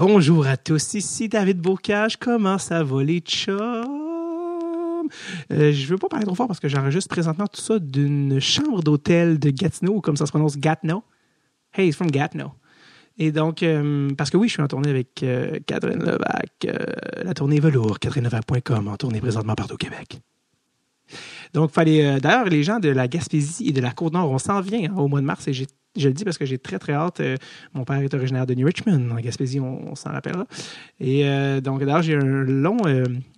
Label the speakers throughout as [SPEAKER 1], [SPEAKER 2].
[SPEAKER 1] Bonjour à tous, ici David Bocage. Comment ça va les chums? Je veux pas parler trop fort parce que j'enregistre présentement tout ça d'une chambre d'hôtel de Gatineau, ou comme ça se prononce, Gatineau. Hey, it's from Gatineau. Et donc, parce que oui, je suis en tournée avec Catherine Levac, la tournée Velours, catherinelevac.com, en tournée présentement partout au Québec. Donc, d'ailleurs, les gens de la Gaspésie et de la Côte-Nord, on s'en vient au mois de mars et je le dis parce que j'ai très, très hâte. Mon père est originaire de New Richmond, en Gaspésie, on s'en rappellera. Et donc, d'ailleurs, j'ai un long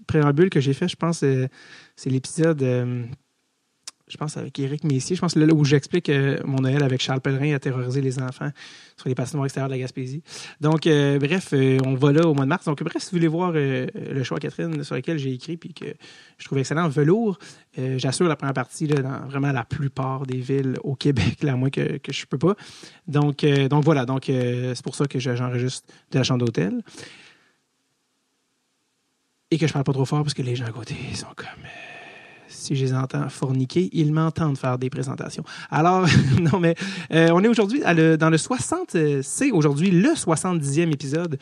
[SPEAKER 1] préambule que j'ai fait, je pense, c'est l'épisode, je pense, avec Éric Messier, je pense là où j'explique mon Noël avec Charles Pellerin a terrorisé les enfants sur les patinoires extérieures de la Gaspésie. Donc, bref, on va là au mois de mars. Donc, bref, si vous voulez voir le show à Catherine sur lequel j'ai écrit puis que je trouve excellent, Velours, j'assure la première partie là, dans vraiment la plupart des villes au Québec, là, à moins que je peux pas. Donc voilà, c'est pour ça que j'enregistre de la chambre d'hôtel. Et que je parle pas trop fort parce que les gens à côté sont comme... si je les entends forniquer, ils m'entendent faire des présentations. Alors, non, mais on est aujourd'hui dans le 60... c'est aujourd'hui le 70e épisode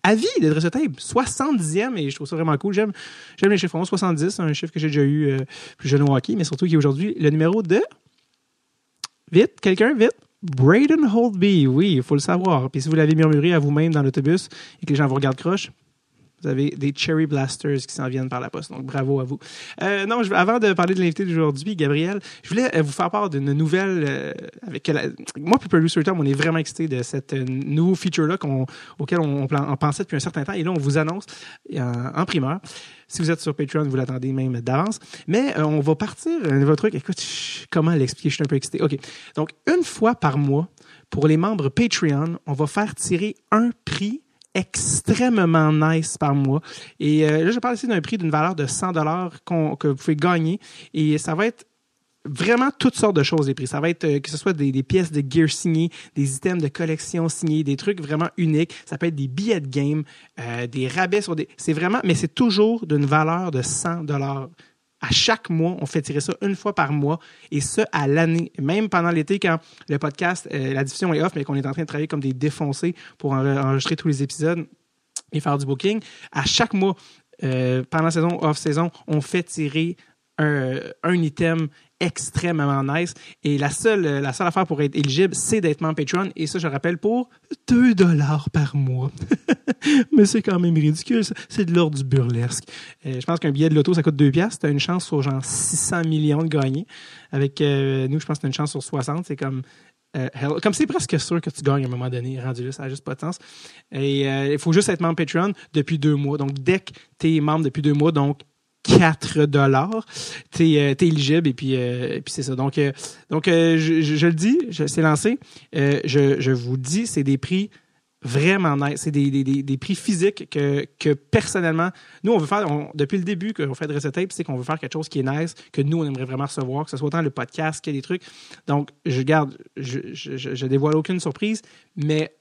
[SPEAKER 1] à vie de Dress Tape. 70e, et je trouve ça vraiment cool. J'aime les chiffres 11, 70, un chiffre que j'ai déjà eu plus jeune au hockey, mais surtout qui est aujourd'hui le numéro de... Vite, quelqu'un, vite! Braden Holtby, oui, il faut le savoir. Puis si vous l'avez murmuré à vous-même dans l'autobus et que les gens vous regardent croche, vous avez des Cherry Blasters qui s'en viennent par la poste. Donc, bravo à vous. Avant de parler de l'invité d'aujourd'hui, Gabriel, je voulais vous faire part d'une nouvelle avec moi puis Producer Tom, on est vraiment excités de cette nouveau feature-là auquel on pensait depuis un certain temps. Et là, on vous annonce en primeur. Si vous êtes sur Patreon, vous l'attendez même d'avance. Mais on va partir un nouveau truc. Écoute, comment l'expliquer? Je suis un peu excité. OK. Donc, une fois par mois, pour les membres Patreon, on va faire tirer un prix extrêmement nice par mois. Et là, je parle ici d'un prix d'une valeur de 100$ que vous pouvez gagner. Et ça va être vraiment toutes sortes de choses, les prix. Ça va être que ce soit des pièces de gear signées, des items de collection signés, des trucs vraiment uniques. Ça peut être des billets de game, des rabais sur des... C'est vraiment... Mais c'est toujours d'une valeur de 100$. À chaque mois, on fait tirer ça une fois par mois, et ça à l'année. Même pendant l'été, quand le podcast, la diffusion est off, mais qu'on est en train de travailler comme des défoncés pour enregistrer tous les épisodes et faire du booking, à chaque mois, pendant la saison, off-saison, on fait tirer un item extrêmement nice. Et la seule affaire pour être éligible, c'est d'être membre Patreon. Et ça, je rappelle, pour 2$ par mois. Mais c'est quand même ridicule. Ça. C'est de l'ordre du burlesque. Je pense qu'un billet de loto, ça coûte 2$. Tu as une chance sur genre 600 millions de gagner. Avec nous, je pense que tu as une chance sur 60. C'est comme... comme c'est presque sûr que tu gagnes à un moment donné, rendu là, ça n'a juste pas de sens. Et il faut juste être membre Patreon depuis 2 mois. Donc, dès que tu es membre depuis 2 mois, donc 4$, t'es éligible, et puis c'est ça. Donc je le dis, c'est lancé. Je vous dis, c'est des prix vraiment nice. C'est des prix physiques que personnellement, nous, on veut faire, depuis le début qu'on fait Dress Tape, c'est qu'on veut faire quelque chose qui est nice, que nous, on aimerait vraiment recevoir, que ce soit autant le podcast que des trucs. Donc, je dévoile aucune surprise, mais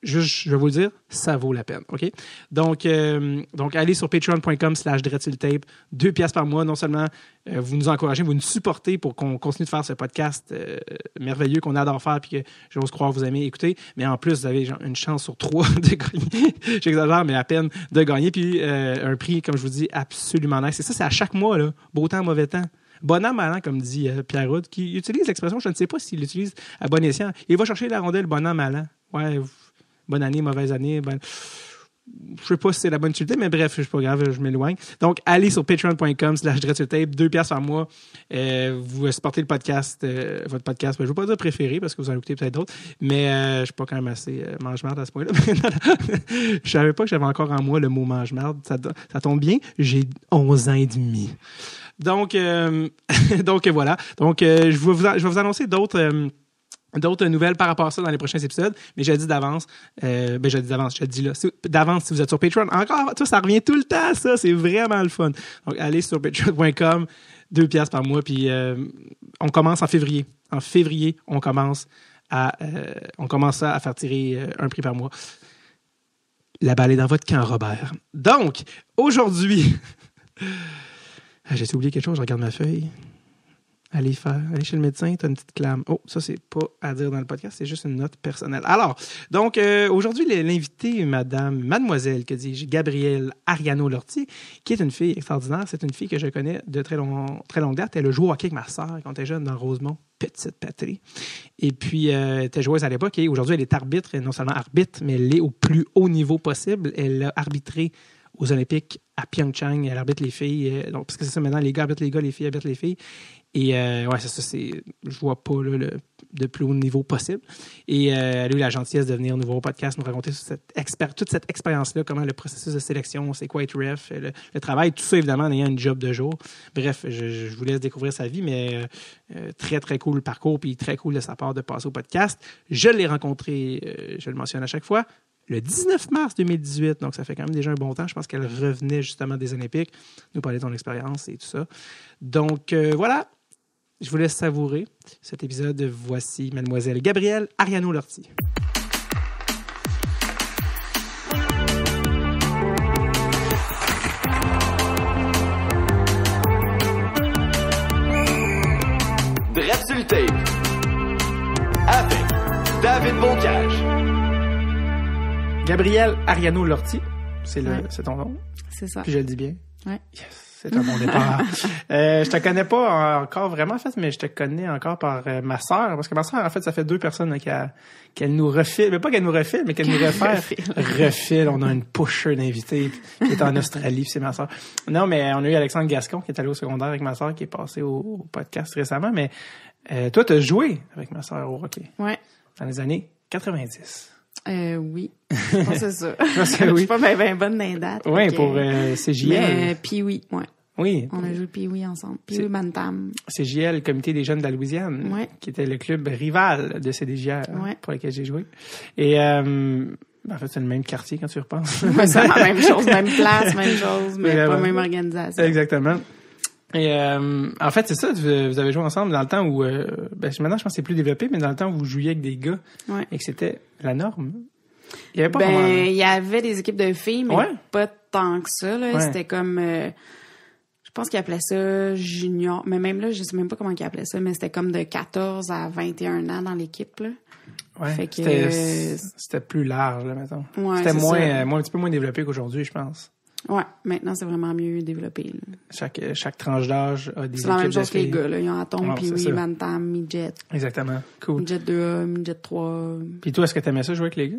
[SPEAKER 1] je vais vous le dire, ça vaut la peine, OK? Donc allez sur patreon.com/DreadSurTape, 2$ par mois. Non seulement vous nous encouragez, vous nous supportez pour qu'on continue de faire ce podcast merveilleux qu'on adore faire puis que j'ose croire vous aimez écouter, mais en plus, vous avez genre une chance sur 3 de gagner. J'exagère, mais à peine de gagner. Puis un prix, comme je vous dis, absolument nice. Et ça, c'est à chaque mois, là. Beau temps, mauvais temps. Bon an, mal an, comme dit Pierre Houd, qui utilise l'expression, je ne sais pas s'il l'utilise à bon escient. Il va chercher la rondelle bon an, mal an. Ouais, bonne année, mauvaise année. Je sais pas si c'est la bonne utilité, mais bref, c'est pas grave, je m'éloigne. Donc, allez sur patreon.com/DreadSurTape, 2$ par mois. Vous supportez le podcast, votre podcast. Je ne veux pas dire préféré, parce que vous en écoutez peut-être d'autres, mais je suis pas quand même assez mange-marde à ce point-là. Je savais pas que j'avais encore en moi le mot mange-marde. Ça tombe bien, j'ai 11 ans et demi. Donc voilà. Donc, je vais vous annoncer d'autres nouvelles par rapport à ça dans les prochains épisodes, mais je le dis d'avance. Je le dis là. D'avance, si vous êtes sur Patreon, encore, ça revient tout le temps, ça. C'est vraiment le fun. Donc, allez sur patreon.com, 2$ par mois, puis on commence en février. En février, on commence à faire tirer un prix par mois. La balle est dans votre camp, Robert. Donc, aujourd'hui... J'ai oublié quelque chose, je regarde ma feuille. Allez chez le médecin, t'as une petite clame. Oh, ça, c'est pas à dire dans le podcast, c'est juste une note personnelle. Alors, donc, aujourd'hui, l'invité, mademoiselle, que dis-je, Gabrielle Ariano-Lortie, qui est une fille extraordinaire. C'est une fille que je connais de très longue date. Elle a joué au hockey avec ma sœur quand elle était jeune dans Rosemont, petite patrie. Et puis, elle était joueuse à l'époque et aujourd'hui, elle est arbitre, et non seulement arbitre, mais elle est au plus haut niveau possible. Elle a arbitré aux Olympiques à Pyeongchang. Elle arbitre les filles. Donc, parce que c'est ça, maintenant, les gars arbitrent les gars, les filles arbitrent les filles. Et ouais, c'est ça, je vois pas là, de plus haut niveau possible. Et elle a eu la gentillesse de venir nous voir au podcast, nous raconter toute cette expérience-là, comment le processus de sélection, c'est quoi être ref, le travail, tout ça évidemment en ayant une job de jour. Bref, je vous laisse découvrir sa vie, mais très, très cool le parcours, puis très cool de sa part de passer au podcast. Je l'ai rencontré, je le mentionne à chaque fois, le 19 mars 2018, donc ça fait quand même déjà un bon temps. Je pense qu'elle revenait justement des Olympiques, nous parler de son expérience et tout ça. Donc voilà. Je vous laisse savourer cet épisode. Voici mademoiselle Gabrielle Ariano-Lortie.
[SPEAKER 2] Drette sur le tape. Avec David Bocage.
[SPEAKER 1] Gabrielle Ariano-Lortie, c'est ton nom.
[SPEAKER 3] C'est ça.
[SPEAKER 1] Puis je le dis bien.
[SPEAKER 3] Ouais.
[SPEAKER 1] Yes. C'est un bon départ. Je te connais pas encore vraiment, en fait, mais je te connais encore par ma sœur. Parce que ma sœur, en fait, ça fait 2 personnes qu'elle nous refile. Mais pas qu'elle nous refile, mais qu'elle nous réfère. Refile. On a une pusher d'invité qui est en Australie, puis c'est ma sœur. Non, mais on a eu Alexandre Gascon qui est allé au secondaire avec ma sœur, qui est passé au podcast récemment. Mais toi, t'as joué avec ma sœur au hockey.
[SPEAKER 3] Ouais.
[SPEAKER 1] Dans les années 90.
[SPEAKER 3] Oui. Je pense que c'est ça.
[SPEAKER 1] Je suis
[SPEAKER 3] Je suis pas bien bonne dans les dates.
[SPEAKER 1] Oui, pour CJL.
[SPEAKER 3] Mais Pee-Wee, ouais.
[SPEAKER 1] Oui.
[SPEAKER 3] On a joué Pee-Wee ensemble. Pee-Wee Bantam.
[SPEAKER 1] CJL, le Comité des jeunes de la Louisiane, qui était le club rival de CDJR pour lequel j'ai joué. Et en fait, c'est le même quartier quand tu repenses.
[SPEAKER 3] Ouais, c'est la même chose, même place, même chose, mais pas même organisation.
[SPEAKER 1] Exactement. Et en fait, c'est ça, vous avez joué ensemble dans le temps où, maintenant je pense que c'est plus développé, mais dans le temps où vous jouiez avec des gars et que c'était la norme. Il y avait pas vraiment...
[SPEAKER 3] il y avait des équipes de filles, mais pas tant que ça. Là.
[SPEAKER 1] Ouais.
[SPEAKER 3] C'était comme... je pense qu'ils appelaient ça junior. Mais même là, je sais même pas comment ils appelaient ça, mais c'était comme de 14 à 21 ans dans l'équipe. Là.
[SPEAKER 1] Ouais,
[SPEAKER 3] fait que,
[SPEAKER 1] c'était plus large, là, mettons.
[SPEAKER 3] Ouais,
[SPEAKER 1] c'était
[SPEAKER 3] un
[SPEAKER 1] petit peu moins développé qu'aujourd'hui, je pense.
[SPEAKER 3] Ouais, maintenant, c'est vraiment mieux développé. Là.
[SPEAKER 1] Chaque tranche d'âge a des équipes de filles.
[SPEAKER 3] C'est la même chose que les gars. Là. Ils ont Atom, Pee-Wee, Bantam, Midget.
[SPEAKER 1] Exactement. Cool.
[SPEAKER 3] Midget 2A, Midget 3.
[SPEAKER 1] Puis toi, est-ce que t'aimais ça jouer avec les gars?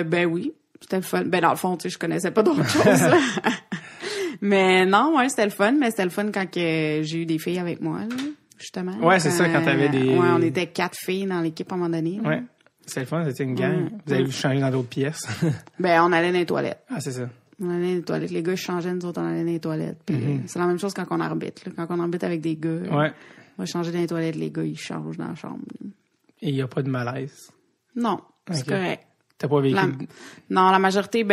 [SPEAKER 3] Ben oui. C'était le fun. Ben dans le fond, tu sais, je connaissais pas d'autre chose. Là. Mais non, ouais, c'était le fun. Mais c'était le fun quand j'ai eu des filles avec moi, là, justement.
[SPEAKER 1] Ouais, c'est ça, quand t'avais des...
[SPEAKER 3] Ouais, on était 4 filles dans l'équipe à un moment donné. Là.
[SPEAKER 1] Ouais. C'était le fun, c'était une gang. Vous avez changé dans d'autres pièces.
[SPEAKER 3] Ben, on allait dans les toilettes.
[SPEAKER 1] Ah, c'est ça.
[SPEAKER 3] On allait dans les toilettes. Les gars changeaient, nous autres, on allait dans les toilettes. Puis, c'est la même chose quand on arbitre. Là. Quand on arbitre avec des gars, on va changer dans les toilettes. Les gars, ils changent dans la chambre. Là.
[SPEAKER 1] Et il n'y a pas de malaise?
[SPEAKER 3] Non, c'est correct.
[SPEAKER 1] T'as pas vécu?
[SPEAKER 3] Non, la majorité,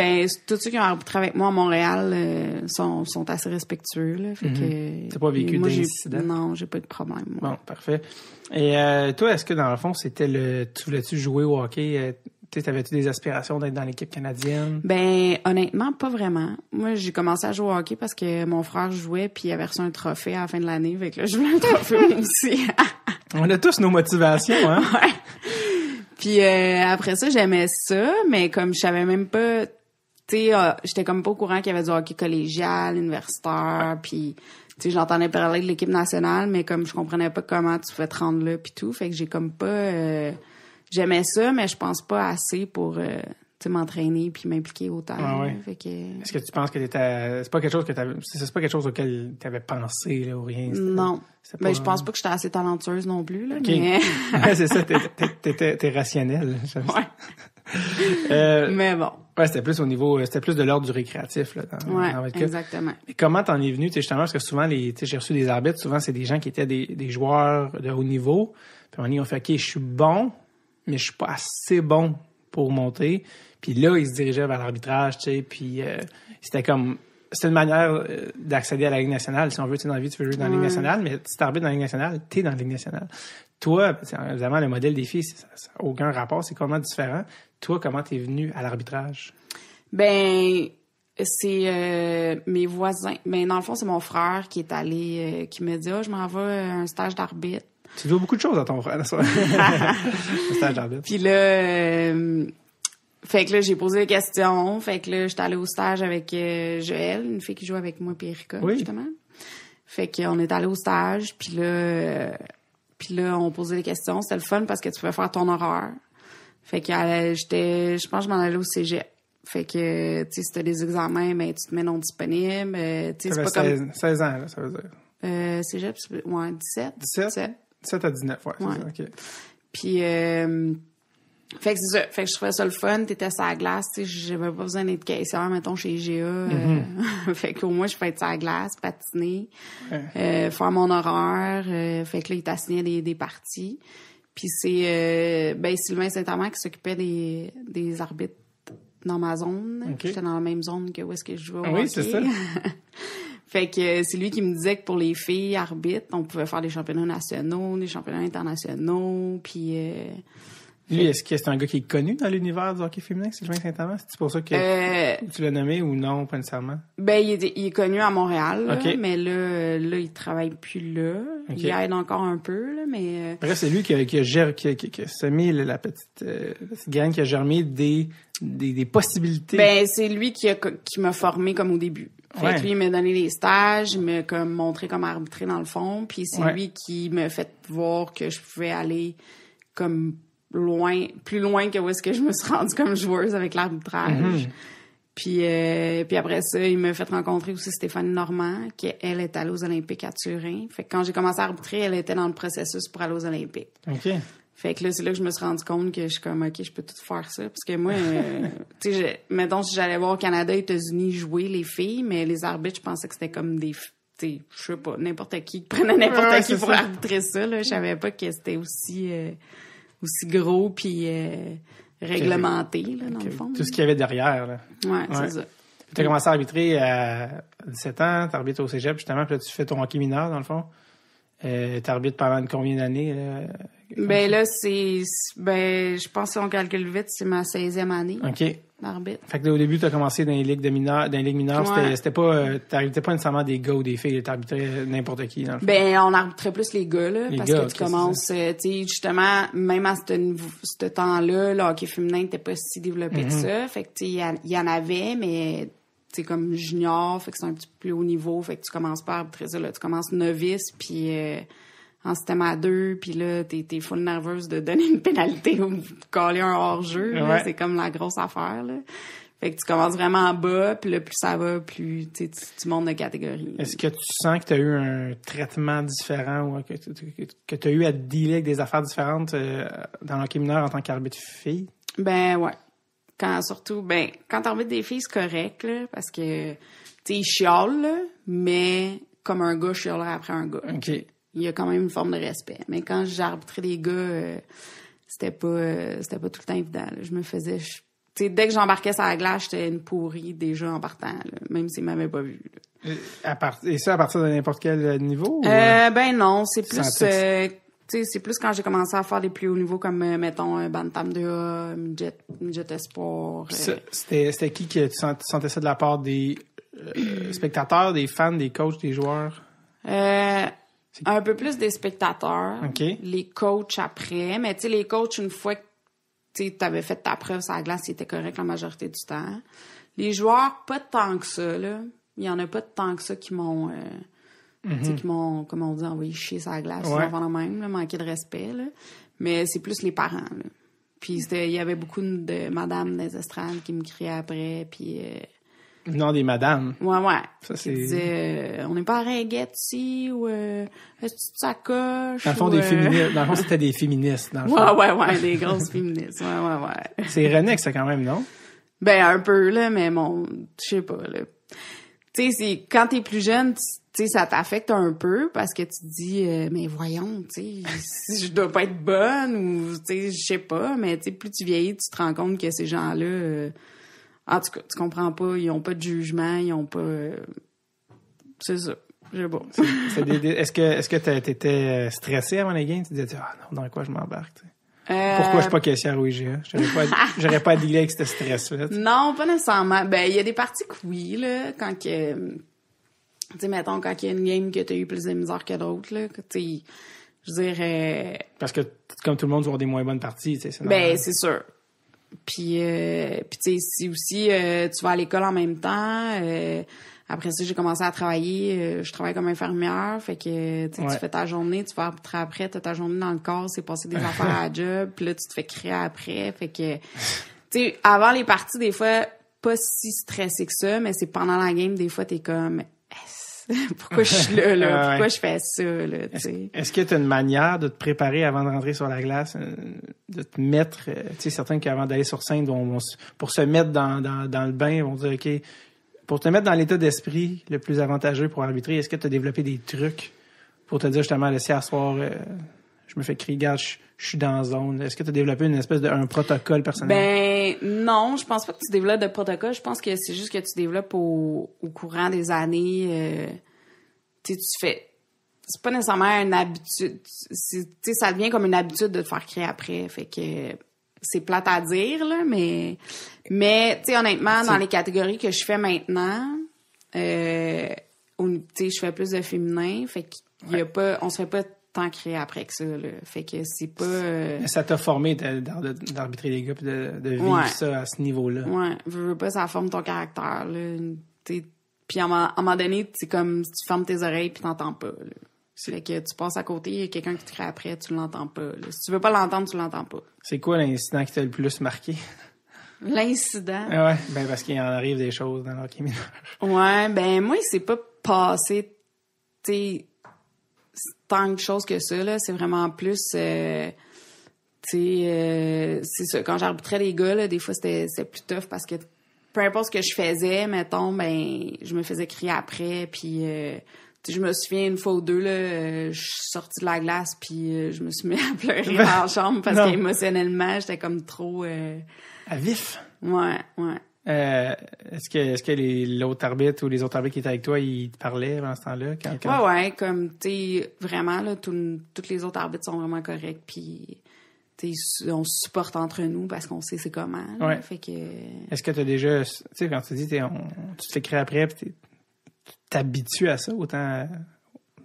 [SPEAKER 3] tous ceux qui ont arbitré avec moi à Montréal sont assez respectueux. Là, fait que,
[SPEAKER 1] t'as pas vécu d'incident?
[SPEAKER 3] Non, j'ai pas eu de problème. Moi.
[SPEAKER 1] Bon, parfait. Et toi, est-ce que dans le fond, tu voulais-tu jouer au hockey? T'avais-tu des aspirations d'être dans l'équipe canadienne?
[SPEAKER 3] Ben, honnêtement, pas vraiment. Moi, j'ai commencé à jouer au hockey parce que mon frère jouait puis il avait reçu un trophée à la fin de l'année. Fait que là, je voulais un trophée moi aussi.
[SPEAKER 1] On a tous nos motivations, hein?
[SPEAKER 3] Ouais. Puis après ça, j'aimais ça, mais comme je savais même pas, tu sais, j'étais comme pas au courant qu'il y avait du hockey collégial, universitaire, puis tu sais, j'entendais parler de l'équipe nationale, mais comme je comprenais pas comment tu pouvais te rendre là puis tout, fait que j'ai comme pas j'aimais ça, mais je pense pas assez pour m'entraîner puis m'impliquer autant.
[SPEAKER 1] Ah ouais.
[SPEAKER 3] Fait que...
[SPEAKER 1] Est-ce que tu penses que c'est pas quelque chose c'est pas quelque chose auquel t'avais pensé là ou rien?
[SPEAKER 3] Non. Ben je pense pas que j'étais assez talentueuse non plus là.
[SPEAKER 1] Okay.
[SPEAKER 3] Mais
[SPEAKER 1] ouais, c'est ça, t'es rationnel.
[SPEAKER 3] Ouais. Mais bon.
[SPEAKER 1] Ouais, c'était plus de l'ordre du récréatif là. Dans votre cas.
[SPEAKER 3] Exactement.
[SPEAKER 1] Et comment t'en es venu, justement, parce que souvent j'ai reçu des arbitres, souvent c'est des gens qui étaient des joueurs de haut niveau. Puis on ont fait OK, je suis bon, mais je suis pas assez bon pour monter. Puis là, ils se dirigeaient vers l'arbitrage, tu sais, puis c'était une manière d'accéder à la Ligue nationale. Si on veut, tu sais, dans la vie, tu veux jouer dans la Ligue nationale, mais si t'arbitres dans la Ligue nationale, t'es dans la Ligue nationale. Toi, évidemment, le modèle des filles, ça n'a aucun rapport, c'est complètement différent. Toi, comment t'es venu à l'arbitrage?
[SPEAKER 3] Ben, C'est mes voisins. Mais dans le fond, c'est mon frère qui est allé, qui me dit, je m'en vais à un stage d'arbitre.
[SPEAKER 1] Tu dois beaucoup de choses à ton frère, ça. Un stage d'arbitre.
[SPEAKER 3] Puis là, fait que là, j'ai posé des questions. Fait que là, j'étais allée au stage avec Joël, une fille qui joue avec moi, puis Erika, justement. Fait qu'on est allé au stage, puis là, on posait des questions. C'était le fun parce que tu pouvais faire ton horaire. Fait que je pense que je m'en allais au cégep. Fait que, tu sais, si t'as des examens, ben, tu te mets non disponible. Tu sais, c'est pas
[SPEAKER 1] 16 ans, là, ça veut dire.
[SPEAKER 3] Cégep, ouais, 17.
[SPEAKER 1] 17 à 19, ouais. C'est ça, OK.
[SPEAKER 3] Puis, fait que c'est ça. Fait que je trouvais ça le fun. T'étais sur la glace, tu sais, j'avais pas besoin d'être caissière, mettons, chez IGA. Fait qu'au moins, je pouvais être sur la glace, patiner, faire mon horaire. Fait que là, il t'assignait des parties. Puis c'est, Sylvain Saint-Amand qui s'occupait des arbitres dans ma zone.
[SPEAKER 1] Okay.
[SPEAKER 3] J'étais dans la même zone que où est-ce que je jouais au
[SPEAKER 1] hockey.
[SPEAKER 3] Oui,
[SPEAKER 1] c'est ça.
[SPEAKER 3] Fait que c'est lui qui me disait que pour les filles arbitres, on pouvait faire des championnats nationaux, des championnats internationaux, puis...
[SPEAKER 1] Lui, est-ce que c'est un gars qui est connu dans l'univers du hockey féminin, Sylvain Saint-Amand? C'est pour ça que tu l'as nommé ou non, pas nécessairement?
[SPEAKER 3] Ben, il est connu à Montréal, là,
[SPEAKER 1] okay.
[SPEAKER 3] mais là, il travaille plus là. Okay. Il aide encore un peu, là, mais...
[SPEAKER 1] Bref, c'est lui qui a semé la petite graine qui a germé des possibilités.
[SPEAKER 3] Ben, c'est lui qui m'a formé comme au début. Fait que lui, il m'a donné des stages, il m'a comme montré comment arbitrer dans le fond, puis c'est lui qui m'a fait voir que je pouvais aller comme plus loin que où est-ce que je me suis rendue comme joueuse avec l'arbitrage. Puis après ça, il m'a fait rencontrer aussi Stéphanie Normand, qui elle est allée aux Olympiques à Turin. Fait que quand j'ai commencé à arbitrer, elle était dans le processus pour aller aux Olympiques.
[SPEAKER 1] OK.
[SPEAKER 3] Fait que là, c'est là que je me suis rendu compte que je suis comme, OK, je peux tout faire ça. Parce que moi, tu sais, mettons, si j'allais voir au Canada, États-Unis jouer les filles, mais les arbitres, je pensais que c'était comme des, tu sais, je sais pas, n'importe qui prenait n'importe qui pour arbitrer ça, là. Je savais pas que c'était aussi gros puis réglementé, là, dans le fond.
[SPEAKER 1] Tout ce qu'il y avait derrière, là.
[SPEAKER 3] Ouais. C'est ça.
[SPEAKER 1] Tu as commencé à arbitrer à 17 ans, tu arbitres au cégep, justement, puis là, tu fais ton hockey mineur, dans le fond. Tu arbitres pendant combien d'années, là?
[SPEAKER 3] Ben là, je pense si on calcule vite, c'est ma 16e année.
[SPEAKER 1] OK.
[SPEAKER 3] D'arbitre.
[SPEAKER 1] Fait que là, au début, tu as commencé dans les ligues mineures. C'était pas, t'arbitais pas nécessairement des gars ou des filles, t'arbitrais n'importe qui, dans le fond.
[SPEAKER 3] Ben, on arbitrait plus les gars, là. Parce que tu commences, tu sais, justement, même à ce temps-là, le hockey féminin n'était pas si développé que ça. Fait que, tu sais, il y en avait, mais, tu sais, comme junior, fait que c'est un petit peu plus haut niveau. Fait que tu commences pas à arbitrer ça, là. Tu commences novice, puis en système à 2, puis là, t'es full nerveuse de donner une pénalité ou de caler un hors-jeu. Ouais. C'est comme la grosse affaire, là. Fait que tu commences vraiment en bas, puis là, plus ça va, plus tu montes de catégorie.
[SPEAKER 1] Est-ce que tu sens que tu as eu un traitement différent ou que tu as eu à dealer avec des affaires différentes dans l'hockey mineur en tant qu'arbitre fille?
[SPEAKER 3] Ben, ouais. Quand t'arbitres des filles, c'est correct, là, parce que, tu sais, ils chialent, là, mais comme un gars chialerait après un gars.
[SPEAKER 1] OK.
[SPEAKER 3] Il y a quand même une forme de respect. Mais quand j'ai arbitré des gars, c'était pas tout le temps évident, là. Je me faisais... Tu sais, dès que j'embarquais sur la glace, j'étais une pourrie déjà en partant, là, même s'ils m'avaient pas vu.
[SPEAKER 1] Et ça, à partir de n'importe quel niveau?
[SPEAKER 3] Ben non, c'est plus... tu sais, c'est plus quand j'ai commencé à faire des plus hauts niveaux comme, mettons, Bantam 2A, Midget Espoir.
[SPEAKER 1] C'était qui que tu sentais ça de la part des spectateurs, des fans, des coachs, des joueurs?
[SPEAKER 3] Un peu plus des spectateurs.
[SPEAKER 1] Okay.
[SPEAKER 3] Les coachs après. Mais tu sais, les coachs, une fois que tu avais fait ta preuve sur la glace, c'était correct la majorité du temps. Les joueurs, pas tant que ça, là. Il y en a pas tant que ça qui m'ont... qui m'ont, comme on dit, envoyé chier sur la glace, avant le même, là, manquer de respect, là. Mais c'est plus les parents, là. Puis il y avait beaucoup de madames des estrades qui me criaient après, puis...
[SPEAKER 1] Non, des madames.
[SPEAKER 3] Ouais.
[SPEAKER 1] Ça, c'est...
[SPEAKER 3] Ils disaient, on n'est pas à Ringuette ici, ou est-ce que tu t'accroches?
[SPEAKER 1] Dans le fond, des féministes. Dans le fond, c'était des féministes, dans le fond.
[SPEAKER 3] Ouais, des grosses féministes. Ouais.
[SPEAKER 1] C'est René, ça, quand même, non?
[SPEAKER 3] Ben, un peu, là, mais bon, je sais pas, là. Tu sais, quand t'es plus jeune, tu sais, ça t'affecte un peu parce que tu te dis, mais voyons, tu sais, je dois pas être bonne ou, tu sais, je sais pas, mais tu sais, plus tu vieillis, tu te rends compte que ces gens-là, en tout cas, tu comprends pas, ils ont pas de jugement, ils ont pas, c'est ça, je sais pas.
[SPEAKER 1] Est-ce que t'étais stressé avant les games? Tu te disais, non, dans quoi je m'embarque, tu sais? Pourquoi je suis pas caissière au IGA? J'aurais pas à dealer avec ce stress-là. T'sais.
[SPEAKER 3] Non, pas nécessairement. Ben, il y a des parties que oui, là, quand que... Tu sais, mettons, quand il y a une game que t'as eu plus de misère que d'autres, là, tu sais, je veux dire...
[SPEAKER 1] Parce que, comme tout le monde, tu vas avoir des moins bonnes parties, tu sais, c'est normal.
[SPEAKER 3] Ben, c'est sûr. Puis tu sais, si aussi tu vas à l'école en même temps, après ça, j'ai commencé à travailler, je travaille comme infirmière, fait que tu fais ta journée, tu vas après, t'as ta journée dans le corps, c'est passer des affaires à la job, puis là, tu te fais crier après, fait que, tu sais, avant les parties, des fois, pas si stressé que ça, mais c'est pendant la game, des fois, t'es comme... Pourquoi je suis là? Pourquoi je fais ça, là, tu sais?
[SPEAKER 1] Est-ce que tu as une manière de te préparer avant de rentrer sur la glace, de te mettre, tu sais, certains qui avant d'aller sur scène, pour se mettre dans le bain, vont dire, OK, pour te mettre dans l'état d'esprit le plus avantageux pour arbitrer, est-ce que tu as développé des trucs pour te dire, justement, si à soir, je me fais crier, regarde, je suis dans la zone. Est-ce que tu as développé une espèce un protocole personnel?
[SPEAKER 3] Ben, non, je pense pas que tu développes de protocole. Je pense que c'est juste que tu développes au courant des années. Tu fais... C'est pas nécessairement une habitude. Tu sais, ça devient comme une habitude de te faire crier après. Fait que c'est plate à dire, là, mais tu sais, honnêtement, dans les catégories que je fais maintenant, tu sais, je fais plus de féminin. Fait qu'il y a pas... On se fait pas tant crier après que ça, là. Fait que c'est pas...
[SPEAKER 1] Ça t'a formé d'arbitrer les gars puis de vivre ça à ce niveau-là.
[SPEAKER 3] Ouais. Veux pas, ça forme ton caractère, là. Puis à un moment donné, c'est comme si tu fermes tes oreilles puis t'entends pas, là. Fait que tu passes à côté, il y a quelqu'un qui te crie après, tu l'entends pas, là. Si tu veux pas l'entendre, tu l'entends pas.
[SPEAKER 1] C'est quoi l'incident qui t'a le plus marqué?
[SPEAKER 3] L'incident?
[SPEAKER 1] Ouais, ben parce qu'il en arrive des choses dans l'hockey mineur.
[SPEAKER 3] Ouais, ben moi, c'est pas passé, tu sais, tant de choses que ça, là. C'est vraiment plus, c'est ça. Quand j'arbitrais les gars, là, des fois, c'était plus tough parce que peu importe ce que je faisais, mettons, ben, je me faisais crier après, puis je me souviens une fois ou deux, là, je suis sortie de la glace, puis je me suis mis à pleurer dans la chambre parce qu'émotionnellement, j'étais comme trop...
[SPEAKER 1] À vif?
[SPEAKER 3] Ouais.
[SPEAKER 1] Est-ce que l'autre arbitre ou les autres arbitres qui étaient avec toi, ils te parlaient pendant ce temps-là?
[SPEAKER 3] Ouais, comme, tu sais, vraiment, là, tous les autres arbitres sont vraiment corrects, puis... on se supporte entre nous parce qu'on sait c'est comment.
[SPEAKER 1] Ouais.
[SPEAKER 3] Fait que...
[SPEAKER 1] Est-ce que t'as déjà... Tu sais, quand tu dis tu te fais crier après, puis tu t'habitues à ça, autant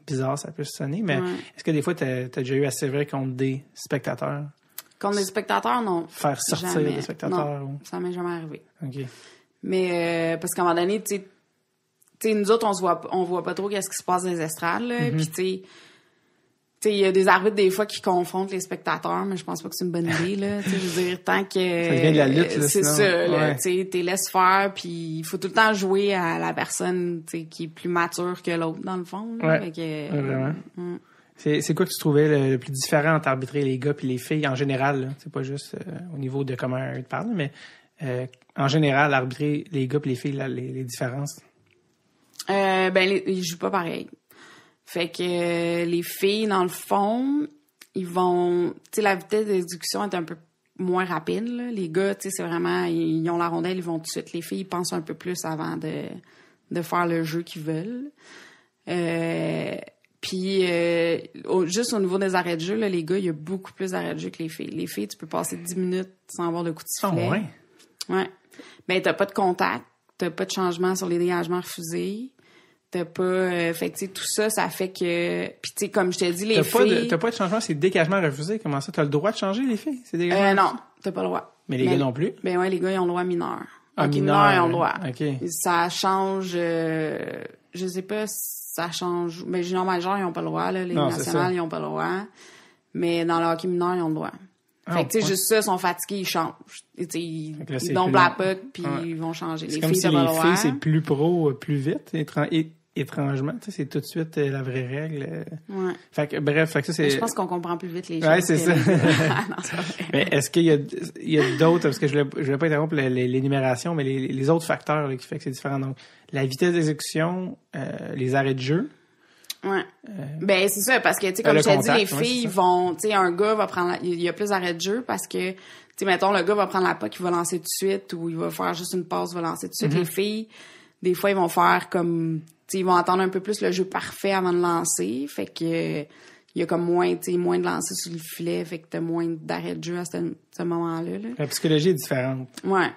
[SPEAKER 1] bizarre ça peut sonner, mais est-ce que des fois t'as déjà eu assez vrai contre des spectateurs?
[SPEAKER 3] Contre des spectateurs, non.
[SPEAKER 1] Faire sortir
[SPEAKER 3] jamais.
[SPEAKER 1] des spectateurs?
[SPEAKER 3] Non, ça m'est jamais arrivé.
[SPEAKER 1] OK.
[SPEAKER 3] Mais parce qu'à un moment donné, tu sais, nous autres, on voit pas trop qu'est-ce qui se passe dans les estrades, là. Puis tu sais, il y a des arbitres des fois qui confrontent les spectateurs, mais je pense pas que c'est une bonne idée, là. Tu sais, je veux dire, tant que...
[SPEAKER 1] Ça devient de la lutte, là,
[SPEAKER 3] c'est
[SPEAKER 1] sinon.
[SPEAKER 3] ça, là. Tu sais, t'es laisse faire, puis il faut tout le temps jouer à la personne, tu sais, qui est plus mature que l'autre, dans le fond. Là.
[SPEAKER 1] Ouais.
[SPEAKER 3] Fait que,
[SPEAKER 1] vraiment. C'est quoi que tu trouvais le plus différent entre arbitrer les gars puis les filles en général, là? C'est pas juste au niveau de comment eux te parlent, mais en général, arbitrer les gars puis les filles, là, les différences?
[SPEAKER 3] Ils jouent pas pareil. Fait que les filles, dans le fond, ils vont... Tu sais, la vitesse d'exécution est un peu moins rapide, là. Les gars, tu sais, c'est vraiment... Ils ont la rondelle, ils vont tout de suite. Les filles, ils pensent un peu plus avant de faire le jeu qu'ils veulent. Puis, juste au niveau des arrêts de jeu, là, les gars, il y a beaucoup plus d'arrêts de jeu que les filles. Les filles, tu peux passer 10 minutes sans avoir de coup de sifflet.
[SPEAKER 1] Oh, ouais?
[SPEAKER 3] Ouais. Ben, t'as pas de contact, t'as pas de changement sur les dégagements refusés. T'as pas... fait que, tu sais, tout ça, ça fait que... Puis, tu sais, comme je te dis, les filles...
[SPEAKER 1] T'as pas de changement, c'est dégagement refusé. Comment ça? T'as le droit de changer, les filles? C'est dégagement
[SPEAKER 3] non, t'as pas le droit.
[SPEAKER 1] Mais les gars non plus?
[SPEAKER 3] Ben ouais, les gars, ils ont le droit mineur.
[SPEAKER 1] Ah,
[SPEAKER 3] donc,
[SPEAKER 1] mineur,
[SPEAKER 3] ils ont le droit.
[SPEAKER 1] OK.
[SPEAKER 3] Ça change... je sais pas si ça change... Mais junior majeur, ils ont pas le droit, là. Les nationales, ils ont pas le droit. Mais dans le hockey mineur, ils ont le droit. Fait que, tu sais, juste ça, ils sont fatigués, ils changent. Ils tombent la puck, puis ils vont changer.
[SPEAKER 1] Les filles, t'as pas le droit. Les filles, c'est plus pro, plus vite. Étrangement, tu sais, c'est tout de suite la vraie règle.
[SPEAKER 3] Ouais.
[SPEAKER 1] Fait que, bref, fait que ça, c'est...
[SPEAKER 3] Je pense qu'on comprend plus vite les choses.
[SPEAKER 1] Ouais, c'est ça.
[SPEAKER 3] Non, c'est pas vrai.
[SPEAKER 1] Mais est-ce qu'il y a d'autres, parce que je voulais pas interrompre l'énumération, mais les autres facteurs là, qui fait que c'est différent. Donc, la vitesse d'exécution, les arrêts de jeu.
[SPEAKER 3] Ouais. Ben, c'est ça, parce que, tu sais, comme je t'ai dit, les filles vont, tu sais, un gars va prendre, il y a plus d'arrêts de jeu parce que, tu sais, mettons, le gars va prendre la puck, il va lancer tout de suite, ou il va faire juste une passe, il va lancer tout de suite. Les filles, des fois, ils vont faire comme, tu sais, ils vont attendre un peu plus le jeu parfait avant de lancer. Fait que, il y a comme moins de lancers sur le filet, fait que t'as moins d'arrêt de jeu à ce moment-là. Là.
[SPEAKER 1] La psychologie est différente.
[SPEAKER 3] Ouais.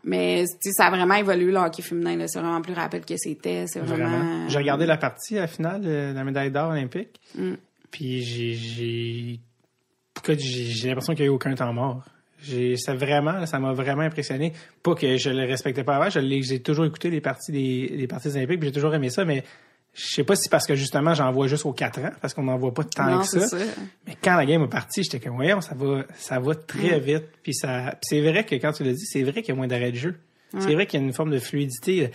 [SPEAKER 3] Mais ça a vraiment évolué, le hockey féminin. Là. C'est vraiment plus rapide que c'était. C'est vraiment...
[SPEAKER 1] J'ai regardé la partie à la finale de la médaille d'or olympique. Puis j'ai l'impression qu'il n'y a eu aucun temps mort. Ça m'a vraiment impressionné. Pas que je le respectais pas avant, j'ai toujours écouté les parties des parties olympiques, puis j'ai toujours aimé ça, mais je sais pas si parce que justement j'en vois juste aux 4 ans, parce qu'on n'en voit pas tant que ça. Mais quand la game est partie, j'étais comme voyons, ça va très vite. Puis c'est vrai que quand tu l'as dit, c'est vrai qu'il y a moins d'arrêt de jeu. C'est vrai qu'il y a une forme de fluidité.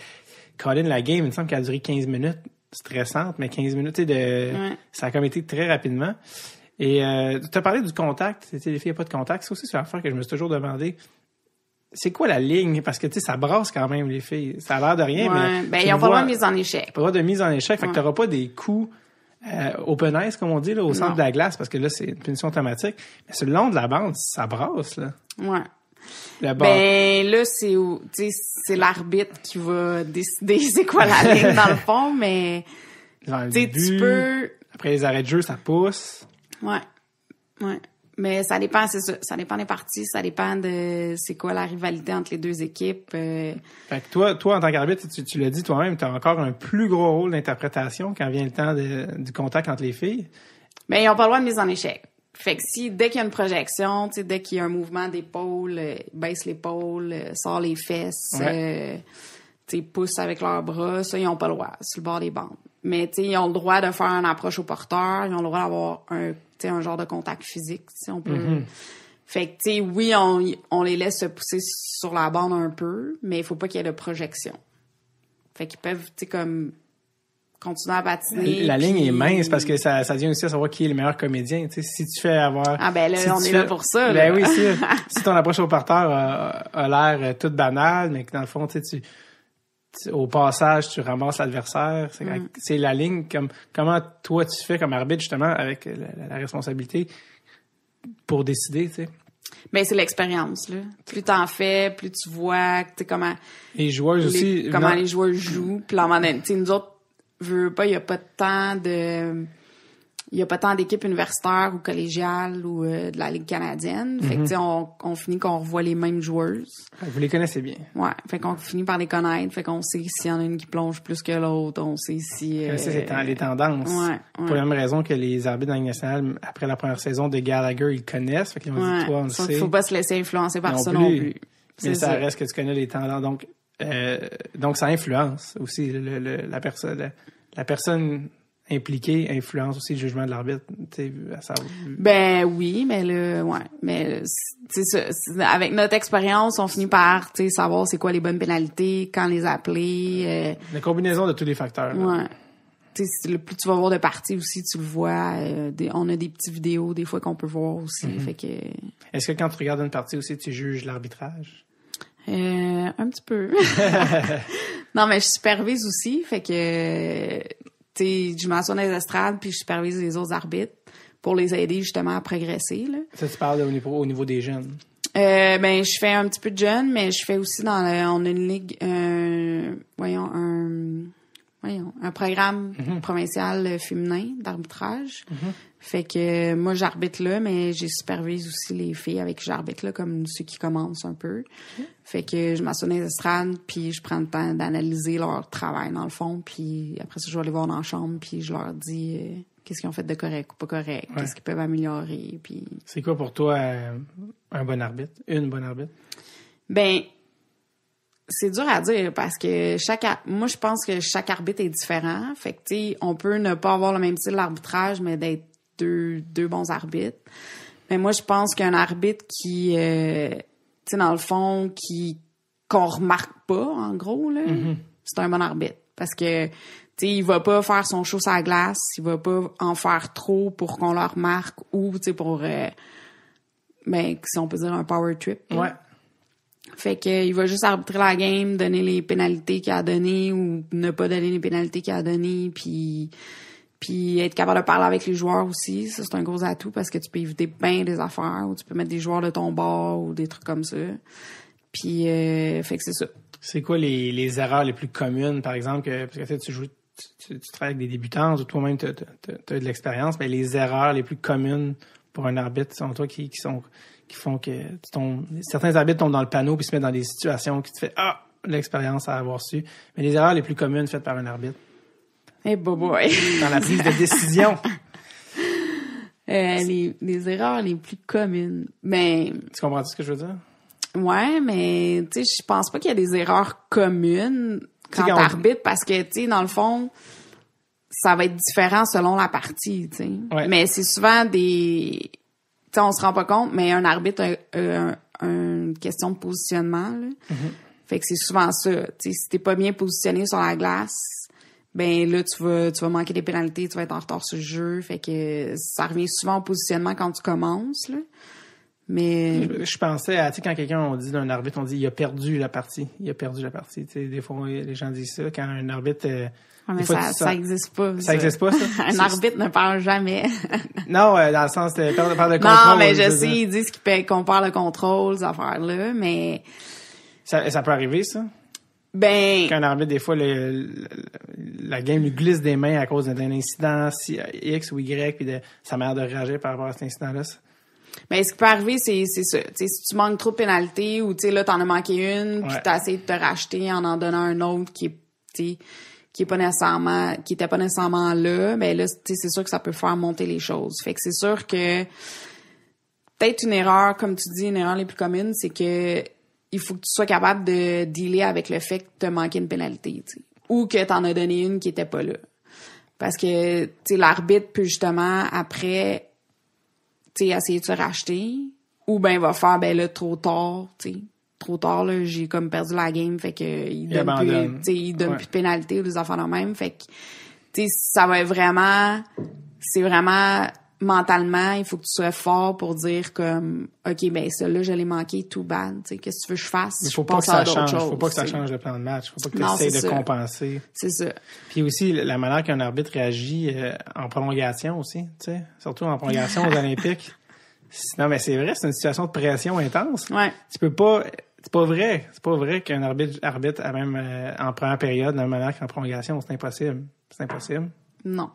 [SPEAKER 1] Colin, la game, il me semble qu'elle a duré 15 minutes stressante, mais 15 minutes, ça a comme été très rapidement. Et tu as parlé du contact, les filles, il n'y a pas de contact. C'est aussi sur l'affaire que je me suis toujours demandé. C'est quoi la ligne? Parce que, ça brasse quand même, les filles. Ça a l'air de rien, mais...
[SPEAKER 3] Ben, ils n'ont pas le droit de mise en échec.
[SPEAKER 1] Pas le droit de mise en échec. Fait que t'auras pas des coups open ice, comme on dit, là, au centre de la glace, parce que là, c'est une punition automatique. Mais sur le long de la bande, ça brasse, là.
[SPEAKER 3] Ouais. Ben, là, c'est l'arbitre qui va décider c'est quoi la ligne, dans le fond, mais... tu peux...
[SPEAKER 1] Après les arrêts de jeu, ça pousse.
[SPEAKER 3] Ouais. Mais ça dépend, c'est ça. Ça dépend des parties, ça dépend de c'est quoi la rivalité entre les deux équipes.
[SPEAKER 1] Fait que toi, en tant qu'arbitre, tu l'as dit toi-même, tu as encore un plus gros rôle d'interprétation quand vient le temps du contact entre les filles.
[SPEAKER 3] Ben, ils n'ont pas le droit de mise en échec. Fait que dès qu'il y a une projection, dès qu'il y a un mouvement d'épaule, baisse l'épaule, sort les fesses, pousse avec leurs bras, ça, ils n'ont pas le droit, sur le bord des bandes. Mais, ils ont le droit de faire une approche au porteur, ils ont le droit d'avoir un genre de contact physique, si on peut. Fait que, oui, on les laisse se pousser sur la bande un peu, mais il faut pas qu'il y ait de projection. Fait qu'ils peuvent, comme, continuer à patiner.
[SPEAKER 1] La ligne est mince parce que ça vient aussi à savoir qui est le meilleur comédien. Si tu fais avoir...
[SPEAKER 3] Ah ben là, on est là pour ça. Là.
[SPEAKER 1] Ben oui, si ton approche au porteur a l'air toute banale, mais que dans le fond, au passage, tu ramasses l'adversaire. C'est la ligne. Comment toi, tu fais comme arbitre, justement, avec la responsabilité pour décider, tu sais?
[SPEAKER 3] Ben, c'est l'expérience, là. Plus t'en fais, plus tu vois, comment...
[SPEAKER 1] Les joueurs aussi...
[SPEAKER 3] Comment les joueurs jouent. Puis là, nous autres, il y a pas tant de... Il y a pas tant d'équipes universitaires ou collégiales ou de la Ligue canadienne. Fait que, on finit qu'on revoit les mêmes joueuses.
[SPEAKER 1] Vous les connaissez bien.
[SPEAKER 3] Ouais. Fait qu'on finit par les connaître. Fait qu'on sait s'il y en a une qui plonge plus que l'autre. On sait si...
[SPEAKER 1] c'est les tendances.
[SPEAKER 3] Ouais.
[SPEAKER 1] Pour la même raison que les arbitres dans la Ligue nationale, après la première saison de Gallagher, ils connaissent. Fait qu'ils ont dit, toi, on le sait.
[SPEAKER 3] Faut pas se laisser influencer par ça non plus.
[SPEAKER 1] Mais ça reste que tu connais les tendances. Donc ça influence aussi la personne impliquée influence aussi le jugement de l'arbitre.
[SPEAKER 3] Ben oui, mais mais avec notre expérience, on finit par savoir c'est quoi les bonnes pénalités, quand les appeler.
[SPEAKER 1] La combinaison de tous les facteurs.
[SPEAKER 3] Ouais. Plus tu vas voir de parties aussi, tu le vois. On a des petites vidéos des fois qu'on peut voir aussi. Fait que...
[SPEAKER 1] Est-ce que quand tu regardes une partie aussi, tu juges l'arbitrage?
[SPEAKER 3] Un petit peu. Non, mais je supervise aussi, fait que je m'assois dans les estrades puis je supervise les autres arbitres pour les aider justement à progresser. Là. Ça,
[SPEAKER 1] tu parles au niveau des jeunes?
[SPEAKER 3] Ben, je fais un petit peu de jeunes, mais je fais aussi on a une ligue, un programme provincial féminin d'arbitrage. Fait que moi, j'arbitre là, mais je supervise aussi les filles avec qui j'arbitre là, comme ceux qui commencent un peu. Fait que je m'assois dans les estrades, puis je prends le temps d'analyser leur travail, dans le fond, puis après ça, je vais aller voir dans la chambre, puis je leur dis qu'est-ce qu'ils ont fait de correct ou pas correct, qu'est-ce qu'ils peuvent améliorer, puis... C'est
[SPEAKER 1] quoi pour toi un bon arbitre? Une bonne arbitre?
[SPEAKER 3] Ben... C'est dur à dire parce que moi, je pense que chaque arbitre est différent. Fait que, tu sais, on peut ne pas avoir le même style d'arbitrage, mais d'être deux bons arbitres. Mais moi, je pense qu'un arbitre qui, tu sais, dans le fond, qu'on remarque pas, en gros, là, c'est un bon arbitre. Parce que, tu sais, il va pas faire son show sur la glace, il va pas en faire trop pour qu'on le remarque ou, tu sais, pour, si on peut dire un power trip.
[SPEAKER 1] Ouais.
[SPEAKER 3] Là. Fait que il va juste arbitrer la game, donner les pénalités qu'il a données ou ne pas donner les pénalités qu'il a données, puis être capable de parler avec les joueurs aussi. Ça, c'est un gros atout parce que tu peux éviter bien des affaires ou tu peux mettre des joueurs de ton bord ou des trucs comme ça. Puis, fait que c'est ça.
[SPEAKER 1] C'est quoi les erreurs les plus communes, par exemple, parce que tu tu travailles avec des débutants ou toi-même t'as de l'expérience, mais les erreurs les plus communes pour un arbitre, selon toi, qui font que certains arbitres tombent dans le panneau puis se mettent dans des situations qui te fait l'expérience à avoir su. Mais les erreurs les plus communes faites par un arbitre.
[SPEAKER 3] Eh boy.
[SPEAKER 1] Dans la prise de décision.
[SPEAKER 3] Les erreurs les plus communes. Mais.
[SPEAKER 1] Tu comprends ce que je veux dire?
[SPEAKER 3] Ouais, mais tu sais, je pense pas qu'il y a des erreurs communes quand t'arbitres parce que, tu sais, dans le fond, ça va être différent selon la partie, tu sais.
[SPEAKER 1] Ouais.
[SPEAKER 3] Mais c'est souvent des... Tu sais, on se rend pas compte, mais un arbitre a une question de positionnement, là.
[SPEAKER 1] Mm-hmm.
[SPEAKER 3] Fait que c'est souvent ça. Tu sais, si t'es pas bien positionné sur la glace, ben là, tu vas manquer des pénalités, tu vas être en retard sur le jeu. Fait que ça revient souvent au positionnement quand tu commences, là. Mais...
[SPEAKER 1] Je pensais à, tu sais, quand quelqu'un, on dit d'un arbitre, on dit, il a perdu la partie. Tu sais, des fois, les gens disent ça. Quand un arbitre...
[SPEAKER 3] mais ça existe pas.
[SPEAKER 1] Ça existe pas, ça?
[SPEAKER 3] Un arbitre ne perd jamais.
[SPEAKER 1] Non, dans le sens de perdre le contrôle.
[SPEAKER 3] Non, mais je sais, ils disent qu'on perd le contrôle, ces affaires-là, mais...
[SPEAKER 1] Ça peut arriver, ça?
[SPEAKER 3] Ben...
[SPEAKER 1] Qu'un arbitre, des fois, la game lui glisse des mains à cause d'un incident X ou Y, puis de sa manière de réagir par rapport à cet incident-là.
[SPEAKER 3] Mais ce qui peut arriver, c'est ça. T'sais, si tu manques trop de pénalités ou là, t'en as manqué une, puis t'as essayé de te racheter en donnant un autre qui était pas nécessairement là, ben là, c'est sûr que ça peut faire monter les choses. Fait que c'est sûr que peut-être une erreur, comme tu dis, une erreur les plus communes, c'est que il faut que tu sois capable de dealer avec le fait que t'as manqué une pénalité, t'sais. Ou que t'en as donné une qui était pas là. Parce que, l'arbitre peut justement, après, essayer de se racheter, ou ben il va faire, ben là, trop tard, là, j'ai comme perdu la game, fait que il donne plus de pénalité ou des affaires de même, fait que, ça va vraiment, c'est vraiment mentalement, il faut que tu sois fort pour dire comme, OK, ben celle-là, je l'ai manqué, too bad, qu'est-ce que tu veux que je fasse?
[SPEAKER 1] Il faut pas que ça change, faut pas que ça change le plan de match, faut pas que tu essaies de compenser.
[SPEAKER 3] C'est ça.
[SPEAKER 1] Puis aussi, la manière qu'un arbitre réagit en prolongation aussi, tu sais, surtout en prolongation aux Olympiques. Non, mais c'est vrai, c'est une situation de pression intense.
[SPEAKER 3] Ouais.
[SPEAKER 1] C'est pas vrai qu'un arbitre même en première période, de la même manière qu'en prolongation, c'est impossible.
[SPEAKER 3] Non.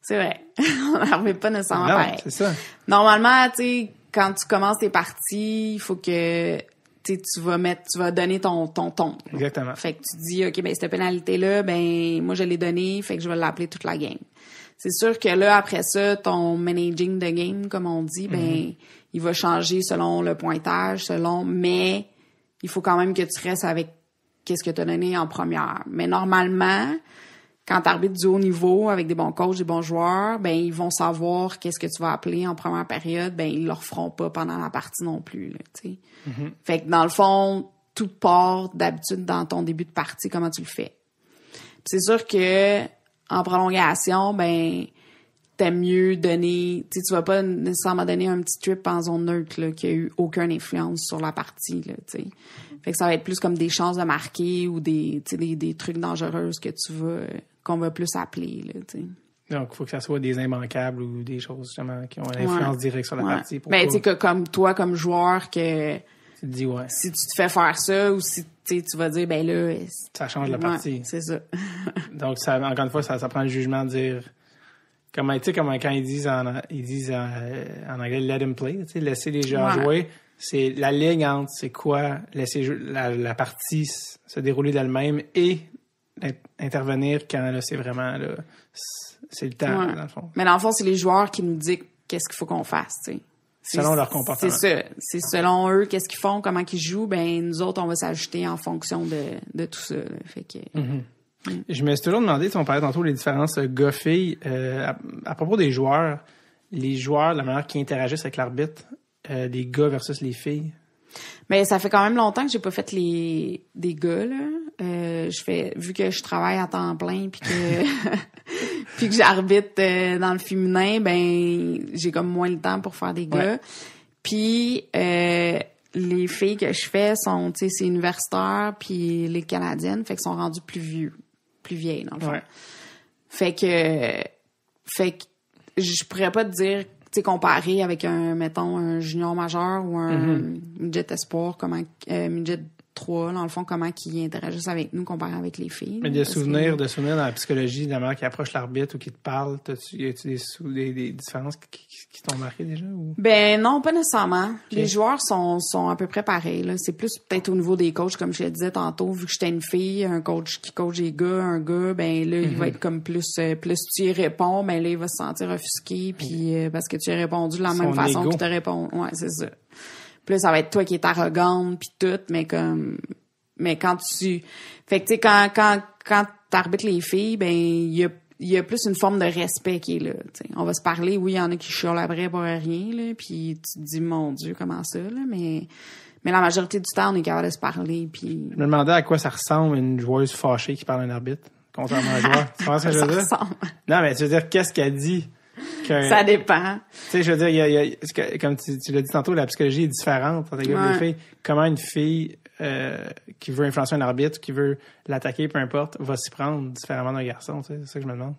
[SPEAKER 3] C'est vrai. On n'arrive pas nécessairement pareil.
[SPEAKER 1] C'est ça.
[SPEAKER 3] Normalement, tu sais, quand tu commences tes parties, il faut que tu vas donner ton ton.
[SPEAKER 1] Exactement.
[SPEAKER 3] Fait que tu dis, OK, ben cette pénalité-là, ben moi je l'ai donnée, fait que je vais l'appeler toute la game. C'est sûr que là, après ça, ton managing de game, comme on dit, ben il va changer selon le pointage, mais il faut quand même que tu restes avec qu'est-ce que tu as donné en première. Mais normalement, quand tu arbitres du haut niveau avec des bons coachs, des bons joueurs, ben ils vont savoir qu'est-ce que tu vas appeler en première période, ben ils le referont pas pendant la partie non plus, là, tu sais. Mm-hmm. Fait que dans le fond, tout part d'habitude dans ton début de partie, comment tu le fais. Puis c'est sûr que en prolongation, ben t'aimes mieux donner, tu vas pas nécessairement donner un petit trip en zone neutre là, qui a eu aucune influence sur la partie, là, tu sais. Fait que ça va être plus comme des chances de marquer ou des trucs dangereux que qu'on va plus appeler, là, tu sais.
[SPEAKER 1] Donc, il faut que ça soit des immanquables ou des choses, justement, qui ont une influence directe sur la partie.
[SPEAKER 3] Ben, tu sais, que comme toi, comme joueur, que
[SPEAKER 1] tu te dis,
[SPEAKER 3] si tu te fais faire ça ou si tu vas dire, ben là...
[SPEAKER 1] Ça change la partie.
[SPEAKER 3] C'est ça.
[SPEAKER 1] Donc, ça, encore une fois, ça prend le jugement de dire... Comme quand ils disent en anglais « let him play », tu sais, laisser les joueurs jouer. C'est la ligne entre c'est quoi laisser la partie se dérouler d'elle-même et intervenir quand là, c'est vraiment... Là, c'est le temps, dans le fond.
[SPEAKER 3] Mais dans le fond, c'est les joueurs qui nous disent qu'est-ce qu'il faut qu'on fasse, tu sais.
[SPEAKER 1] Selon leur comportement.
[SPEAKER 3] C'est ça. C'est selon eux, qu'est-ce qu'ils font, comment ils jouent, ben nous autres, on va s'ajuster en fonction de tout ça. Là. Fait que...
[SPEAKER 1] Je me suis toujours demandé, on parlait tantôt des différences gars-filles, à propos des joueurs, la manière qu'ils interagissent avec l'arbitre, des gars versus les filles.
[SPEAKER 3] Ben ça fait quand même longtemps que j'ai pas fait des gars là. Vu que je travaille à temps plein puis que puis que j'arbitre dans le féminin, ben j'ai comme moins le temps pour faire des gars. Puis les filles que je fais sont, tu sais, c'est universitaires puis les canadiennes, fait qu'ils sont rendus plus vieilles dans le fond. Fait que je pourrais pas te dire, tu sais, comparer avec un junior majeur ou un midget espoir, midget 3, dans le fond, comment ils interagissent avec nous comparé avec les filles.
[SPEAKER 1] Mais de souvenirs dans la psychologie, de la manière qui approche l'arbitre ou qui te parle, y a-tu des différences qui t'ont marqué déjà? Ou?
[SPEAKER 3] Ben non, pas nécessairement.
[SPEAKER 1] Okay.
[SPEAKER 3] Les joueurs sont à peu près pareils. Là. C'est plus peut-être au niveau des coachs, comme je te disais tantôt, vu que j'étais une fille, un coach qui coach des gars, un gars, ben là, il va être comme plus tu y réponds, ben là, il va se sentir offusqué, puis parce que tu as répondu de la même façon qu'il te répond. Ouais, c'est ça. Puis là, ça va être toi qui es arrogante, puis tout, mais quand tu... Fait que, tu sais, quand t'arbitres les filles, ben, il y a plus une forme de respect qui est là, t'sais. On va se parler, oui, il y en a qui chiolent après pour rien, là, puis tu te dis, mon Dieu, comment ça, là, mais la majorité du temps, on est capable de se parler, puis...
[SPEAKER 1] Je me demandais à quoi ça ressemble une joueuse fâchée qui parle à un arbitre, contrairement à un joueur. Tu vois ce que je veux dire? Non, mais tu veux dire, qu'est-ce qu'elle dit?
[SPEAKER 3] Ça dépend.
[SPEAKER 1] Tu sais, je veux dire, comme tu l'as dit tantôt, la psychologie est différente entre les gars et les filles. Comment une fille qui veut influencer un arbitre, qui veut l'attaquer, peu importe, va s'y prendre différemment d'un garçon, tu sais, c'est ça que je me demande.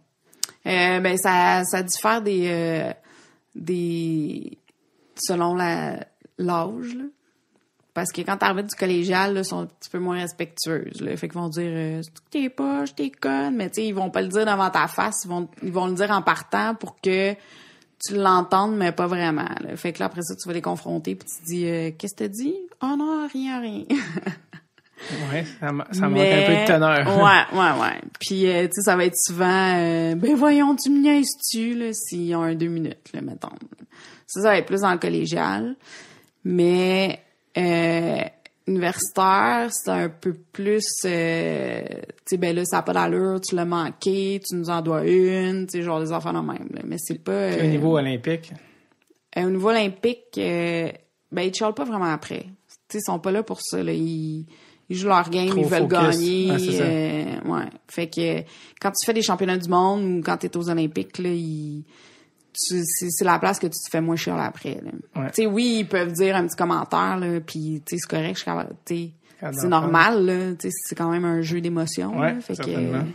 [SPEAKER 1] Ben ça diffère selon l'âge, là. Parce que quand t'arbitres du collégial, là, sont un petit peu moins respectueuses, là. Fait qu'ils vont dire, t'es poche, t'es conne, mais tu sais, ils vont pas le dire devant ta face, ils vont le dire en partant pour que tu l'entendes, mais pas vraiment, là. Fait que là, après ça, tu vas les confronter puis tu te dis, qu'est-ce que t'as dit? Oh non, rien. Ouais, ça manque un peu de teneur.
[SPEAKER 3] Ouais. Puis, tu sais, ça va être souvent, ben voyons, tu me niaises-tu, là, s'ils ont 2 minutes, là, mettons. Ça va être plus dans le collégial. Mais, universitaire, c'est un peu plus, tu sais, ben là, ça n'a pas d'allure, tu l'as manqué, tu nous en dois une, tu sais, genre des enfants de même, là. Mais c'est pas...
[SPEAKER 1] Au niveau olympique?
[SPEAKER 3] Au niveau olympique, ben, ils chialent pas vraiment après. Tu sais, ils sont pas là pour ça, là. Ils jouent leur game, ils veulent gagner. Ouais. Fait que quand tu fais des championnats du monde ou quand t'es aux Olympiques, là, c'est la place que tu te fais moins chialer après.
[SPEAKER 1] Ouais.
[SPEAKER 3] Tu sais, oui, ils peuvent dire un petit commentaire, là, puis tu sais, c'est correct, c'est normal, là. Tu sais, c'est quand même un jeu d'émotions.
[SPEAKER 1] Ouais,
[SPEAKER 3] là, fait
[SPEAKER 1] certainement.
[SPEAKER 3] que,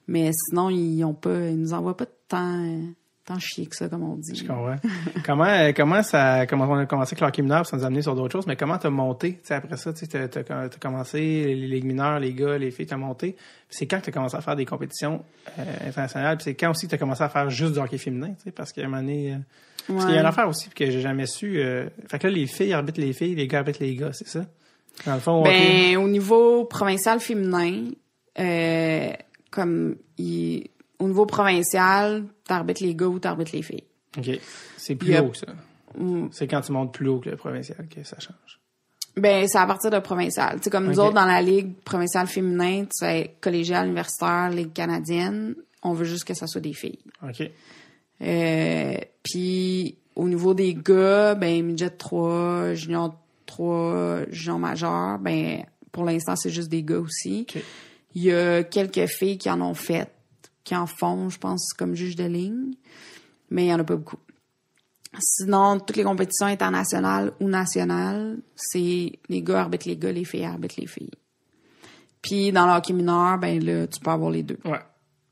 [SPEAKER 3] mais sinon, ils nous envoient pas tant chier que ça, comme on dit.
[SPEAKER 1] Je comprends. comment on a commencé avec l'hockey mineur, ça nous a amené sur d'autres choses, mais comment t'as monté, tu sais, après ça, tu sais, t'as commencé, les ligues mineures, les gars, les filles, t'as monté. Puis c'est quand que t'as commencé à faire des compétitions internationales, puis c'est quand aussi que t'as commencé à faire juste du hockey féminin, tu sais, parce qu'à un moment donné, parce qu'il y a une affaire aussi que j'ai jamais su, fait que là, les filles arbitrent les filles, les gars arbitrent les gars, c'est ça? Dans le fond,
[SPEAKER 3] ben, au niveau provincial féminin, au niveau provincial, t'arbitres les gars ou t'arbitres les filles.
[SPEAKER 1] OK. C'est plus haut, ça. C'est quand tu montes plus haut que le provincial que ça change.
[SPEAKER 3] Ben, c'est à partir de provincial. Tu sais, comme nous autres, dans la ligue provinciale féminin, tu sais, collégiale, universitaire, ligue canadienne, on veut juste que ça soit des filles.
[SPEAKER 1] OK.
[SPEAKER 3] Puis, au niveau des gars, ben, midget 3, junior 3, junior majeur, ben, pour l'instant, c'est juste des gars aussi.
[SPEAKER 1] Okay.
[SPEAKER 3] Il y a quelques filles qui en ont fait, qui en font, je pense, comme juge de ligne, mais il y en a pas beaucoup. Sinon, toutes les compétitions internationales ou nationales, c'est les gars arbitrent les gars, les filles arbitrent les filles. Puis dans le hockey mineur, ben là, tu peux avoir les deux.
[SPEAKER 1] Ouais.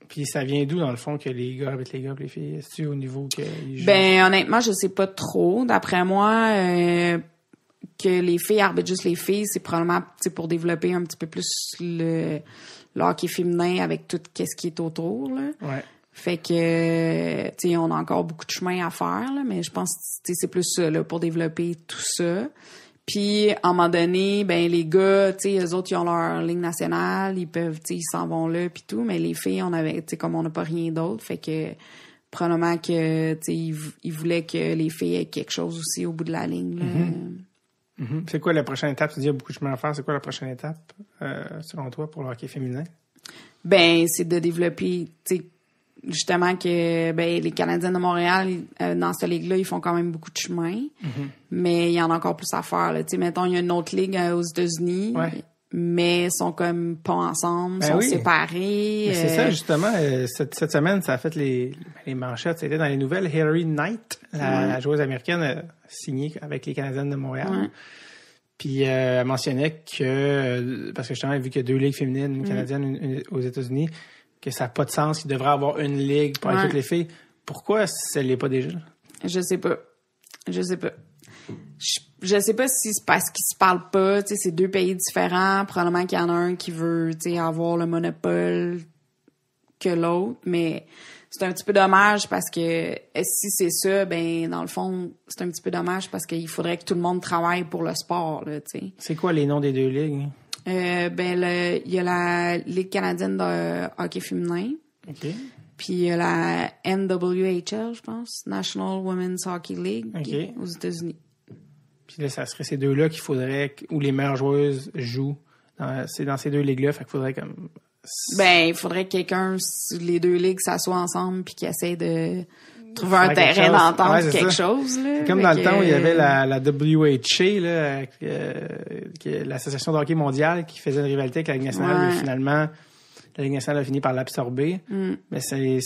[SPEAKER 1] Puis ça vient d'où, dans le fond, que les gars arbitrent les gars et les filles? Est-ce au niveau qu'ils jouent?
[SPEAKER 3] Ben, honnêtement, je sais pas trop. D'après moi, que les filles arbitrent juste les filles, c'est probablement pour développer un petit peu plus le hockey féminin avec tout ce qui est autour, là.
[SPEAKER 1] Ouais.
[SPEAKER 3] Fait que, tu sais, on a encore beaucoup de chemin à faire, là, mais je pense que c'est plus ça, là, pour développer tout ça. Puis, à un moment donné, ben les gars, tu sais, eux autres, ils ont leur ligne nationale, ils peuvent, tu sais, ils s'en vont là, puis tout, mais les filles, on avait, tu sais, comme on n'a pas rien d'autre, fait que probablement que, tu sais, ils voulaient que les filles aient quelque chose aussi au bout de la ligne, là.
[SPEAKER 1] C'est quoi la prochaine étape? Tu dis, il y a beaucoup de chemin à faire. C'est quoi la prochaine étape, selon toi, pour le hockey féminin? Ben,
[SPEAKER 3] c'est de développer, tu sais, justement que ben les Canadiens de Montréal, dans cette ligue-là, ils font quand même beaucoup de chemin. Mais il y en a encore plus à faire, là. Tu sais, mettons, il y a une autre ligue aux États-Unis.
[SPEAKER 1] Ouais.
[SPEAKER 3] Mais ils sont comme pas ensemble, sont séparés.
[SPEAKER 1] Mais c'est ça, justement. Cette semaine, ça a fait les manchettes. C'était dans les nouvelles. Hilary Knight, la joueuse américaine, signée avec les Canadiennes de Montréal. Ouais. Puis elle mentionnait que, parce que justement, vu qu'il y a 2 ligues féminines, une canadienne, une aux États-Unis, que ça n'a pas de sens, qu'il devrait avoir une ligue pour toutes les filles. Pourquoi ça ne l'est pas déjà?
[SPEAKER 3] Je sais pas. Je sais pas si c'est parce qu'ils se parlent pas, tu sais, c'est 2 pays différents. Probablement qu'il y en a un qui veut, tu sais, avoir le monopole que l'autre, mais c'est un petit peu dommage parce que si c'est ça, ben dans le fond, c'est un petit peu dommage parce qu'il faudrait que tout le monde travaille pour le sport, là, tu sais.
[SPEAKER 1] C'est quoi les noms des 2 ligues?
[SPEAKER 3] Ben il y a la Ligue canadienne de hockey féminin.
[SPEAKER 1] OK.
[SPEAKER 3] Puis il y a la NWHL, je pense, National Women's Hockey League,
[SPEAKER 1] OK.
[SPEAKER 3] aux États-Unis.
[SPEAKER 1] Puis là, ça serait ces 2-là qu'il faudrait, où les meilleures joueuses jouent. C'est dans ces 2 ligues-là, fait qu'il faudrait comme...
[SPEAKER 3] Ben, il faudrait que quelqu'un, les 2 ligues s'assoient ensemble puis qu'ils essaient de trouver un
[SPEAKER 1] Faire quelque
[SPEAKER 3] terrain
[SPEAKER 1] chose.
[SPEAKER 3] d'entente
[SPEAKER 1] Ouais,
[SPEAKER 3] ou
[SPEAKER 1] c'est
[SPEAKER 3] quelque
[SPEAKER 1] ça.
[SPEAKER 3] chose, là.
[SPEAKER 1] C'est comme
[SPEAKER 3] Fait
[SPEAKER 1] dans le
[SPEAKER 3] que,
[SPEAKER 1] temps où il y avait la WHA, là, qui est l'Association de hockey mondiale, qui faisait une rivalité avec la Ligue nationale,
[SPEAKER 3] Ouais.
[SPEAKER 1] mais finalement, la Ligue nationale a fini par l'absorber. Mais il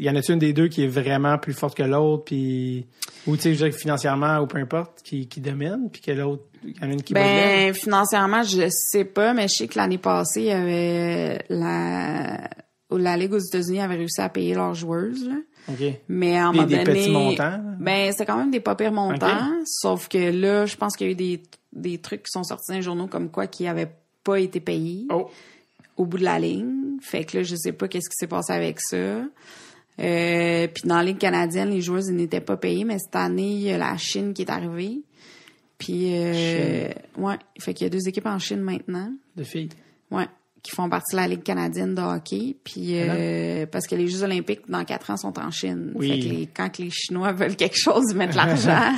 [SPEAKER 1] y en a-tu une des 2 qui est vraiment plus forte que l'autre, puis ou tu sais, je dirais que financièrement ou peu importe, qui domine, puis que l'autre, il y en a une qui bat de l'aile?
[SPEAKER 3] Ben, financièrement, je sais pas, mais je sais que l'année passée, il y avait la Ligue aux États-Unis avait réussi à payer leurs joueuses, là.
[SPEAKER 1] OK.
[SPEAKER 3] Mais à un moment donné,
[SPEAKER 1] des petits montants, là?
[SPEAKER 3] ben c'est quand même des pas pires montants,
[SPEAKER 1] OK.
[SPEAKER 3] sauf que là, je pense qu'il y a eu des trucs qui sont sortis dans les journaux comme quoi qui avaient pas été payés au bout de la ligne. Fait que là, je sais pas qu'est-ce qui s'est passé avec ça. Puis dans la Ligue canadienne, les joueuses ils n'étaient pas payées, mais cette année, il y a la Chine qui est arrivée. Puis ouais, fait qu'il y a 2 équipes en Chine maintenant.
[SPEAKER 1] De filles.
[SPEAKER 3] Ouais, qui font partie de la Ligue canadienne de hockey. Puis parce que les Jeux olympiques, dans 4 ans, sont en Chine.
[SPEAKER 1] Oui.
[SPEAKER 3] Fait que quand les Chinois veulent quelque chose, ils mettent l'argent.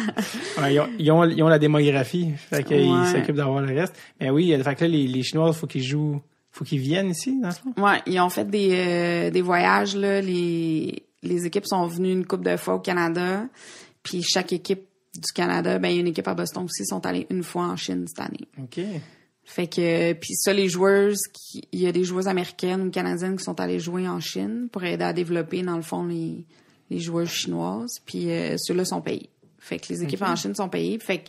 [SPEAKER 1] Ouais, ils ont la démographie, fait qu'ils
[SPEAKER 3] Ouais.
[SPEAKER 1] s'occupent d'avoir le reste. Mais oui, fait que là, les Chinois, faut qu'ils viennent ici, dans le fond.
[SPEAKER 3] Ouais, ils ont fait des voyages, là. Les équipes sont venues une couple de fois au Canada. Puis chaque équipe du Canada, ben il y a une équipe à Boston aussi, sont allés une fois en Chine cette année.
[SPEAKER 1] OK.
[SPEAKER 3] Fait que puis ça, les joueuses, il y a des joueuses américaines ou canadiennes qui sont allées jouer en Chine pour aider à développer dans le fond les joueuses chinoises. Puis ceux-là sont payés. Fait que les équipes en Chine sont payées. Fait que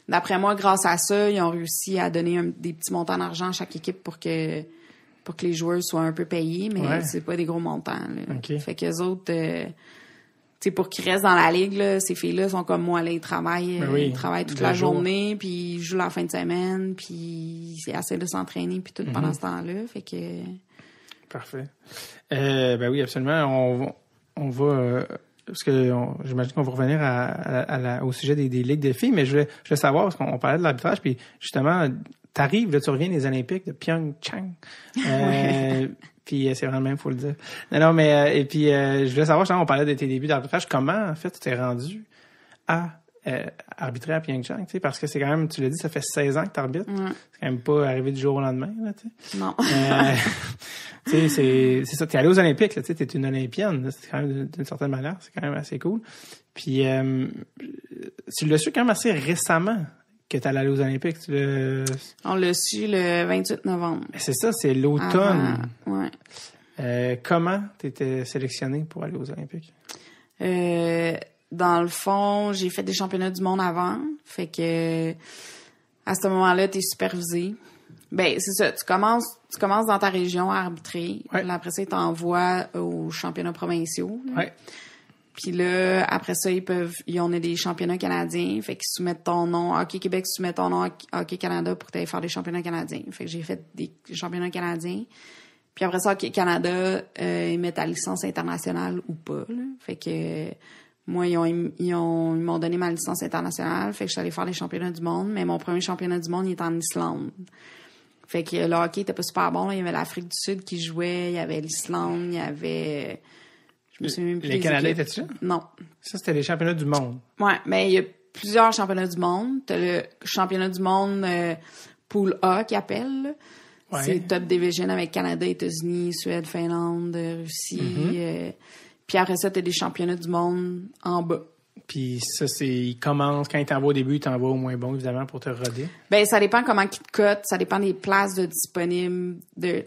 [SPEAKER 3] d'après moi, grâce à ça, ils ont réussi à donner des petits montants d'argent à chaque équipe pour que les joueurs soient un peu payés, mais
[SPEAKER 1] Ouais.
[SPEAKER 3] c'est pas des gros montants, là.
[SPEAKER 1] OK.
[SPEAKER 3] Fait que les autres, tu sais, pour qu'ils restent dans la ligue, là, ces filles-là sont comme moi, là, ils travaillent,
[SPEAKER 1] Ben oui,
[SPEAKER 3] ils travaillent toute
[SPEAKER 1] le
[SPEAKER 3] la
[SPEAKER 1] jour.
[SPEAKER 3] journée, puis ils jouent la fin de semaine, puis ils essaient de s'entraîner, puis tout pendant ce temps-là. Fait que...
[SPEAKER 1] Parfait. Ben oui, absolument. On va parce que j'imagine qu'on va revenir au sujet des ligues de filles, mais je voulais savoir, parce qu'on parlait de l'arbitrage, puis justement, t'arrives, là, tu reviens des Olympiques de Pyeongchang. Puis c'est vraiment le même, faut le dire. Non, mais et puis je voulais savoir, justement, on parlait de tes débuts d'arbitrage, comment en fait tu t'es rendu à arbitrer à Pyeongchang, tu sais, parce que c'est quand même, tu l'as dit, ça fait 16 ans que t'arbitres.
[SPEAKER 3] Ouais.
[SPEAKER 1] C'est quand même pas arrivé du jour au lendemain, là, tu sais.
[SPEAKER 3] Non.
[SPEAKER 1] Tu sais, c'est ça, t'es allé aux Olympiques, là, tu sais, t'es une Olympienne, là, c'est quand même d'une certaine manière, c'est quand même assez cool. Puis tu l'as su quand même assez récemment que t'allais aller aux Olympiques.
[SPEAKER 3] On l'a su le 28 novembre.
[SPEAKER 1] C'est ça, c'est l'automne.
[SPEAKER 3] Avant, ouais.
[SPEAKER 1] Comment t'étais sélectionné pour aller aux Olympiques?
[SPEAKER 3] Dans le fond, j'ai fait des championnats du monde avant. Fait que à ce moment-là, t'es supervisé. Ben, c'est ça. Tu commences dans ta région à arbitrer.
[SPEAKER 1] Ouais.
[SPEAKER 3] Là, après ça, ils t'envoient aux championnats provinciaux. Là.
[SPEAKER 1] Ouais.
[SPEAKER 3] Puis là, après ça, on a des championnats canadiens. Fait qu'ils soumettent ton nom. Hockey Québec soumet ton nom à Hockey Canada pour t'aller faire des championnats canadiens. Fait que j'ai fait des championnats canadiens. Puis après ça, Hockey Canada, ils mettent ta licence internationale ou pas. Là. Fait que moi, ils m'ont donné ma licence internationale. Fait que je suis allée faire les championnats du monde. Mais mon premier championnat du monde, il est en Islande. Fait que le hockey était pas super bon. Là. Il y avait l'Afrique du Sud qui jouait. Il y avait l'Islande. Il y avait... Je me souviens même plus
[SPEAKER 1] Les
[SPEAKER 3] des
[SPEAKER 1] Canadiens
[SPEAKER 3] équipes.
[SPEAKER 1] étaient-tu là?
[SPEAKER 3] Non.
[SPEAKER 1] Ça, c'était les championnats du monde.
[SPEAKER 3] Ouais, mais il y a plusieurs championnats du monde. T'as le championnat du monde Pool A qu'ils appellent. Là.
[SPEAKER 1] Ouais.
[SPEAKER 3] C'est Top Division avec Canada, États-Unis, Suède, Finlande, Russie. Puis après ça, t'as des championnats du monde en bas.
[SPEAKER 1] Puis ça, ils commencent, quand ils t'envoient au début, ils t'envoient au moins bon, évidemment, pour te roder.
[SPEAKER 3] Ben, ça dépend comment ils te cotent, ça dépend des places disponibles. Il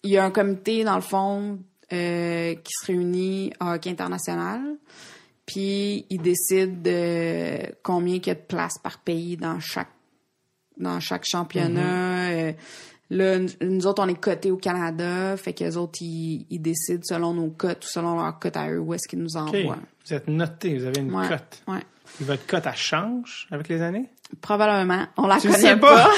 [SPEAKER 3] y a un comité, dans le fond, qui se réunit à Hockey International. Puis, ils décident de combien il y a de places par pays dans chaque championnat. Là, nous autres, on est cotés au Canada. Fait qu'eux autres, ils décident selon nos cotes ou selon leurs cotes à eux où est-ce qu'ils nous envoient.
[SPEAKER 1] OK. Vous êtes notés, vous avez une
[SPEAKER 3] Ouais.
[SPEAKER 1] cote.
[SPEAKER 3] Ouais.
[SPEAKER 1] Et votre cote, elle change avec les années?
[SPEAKER 3] Probablement. On la
[SPEAKER 1] Tu le
[SPEAKER 3] connaît
[SPEAKER 1] sais pas?
[SPEAKER 3] pas.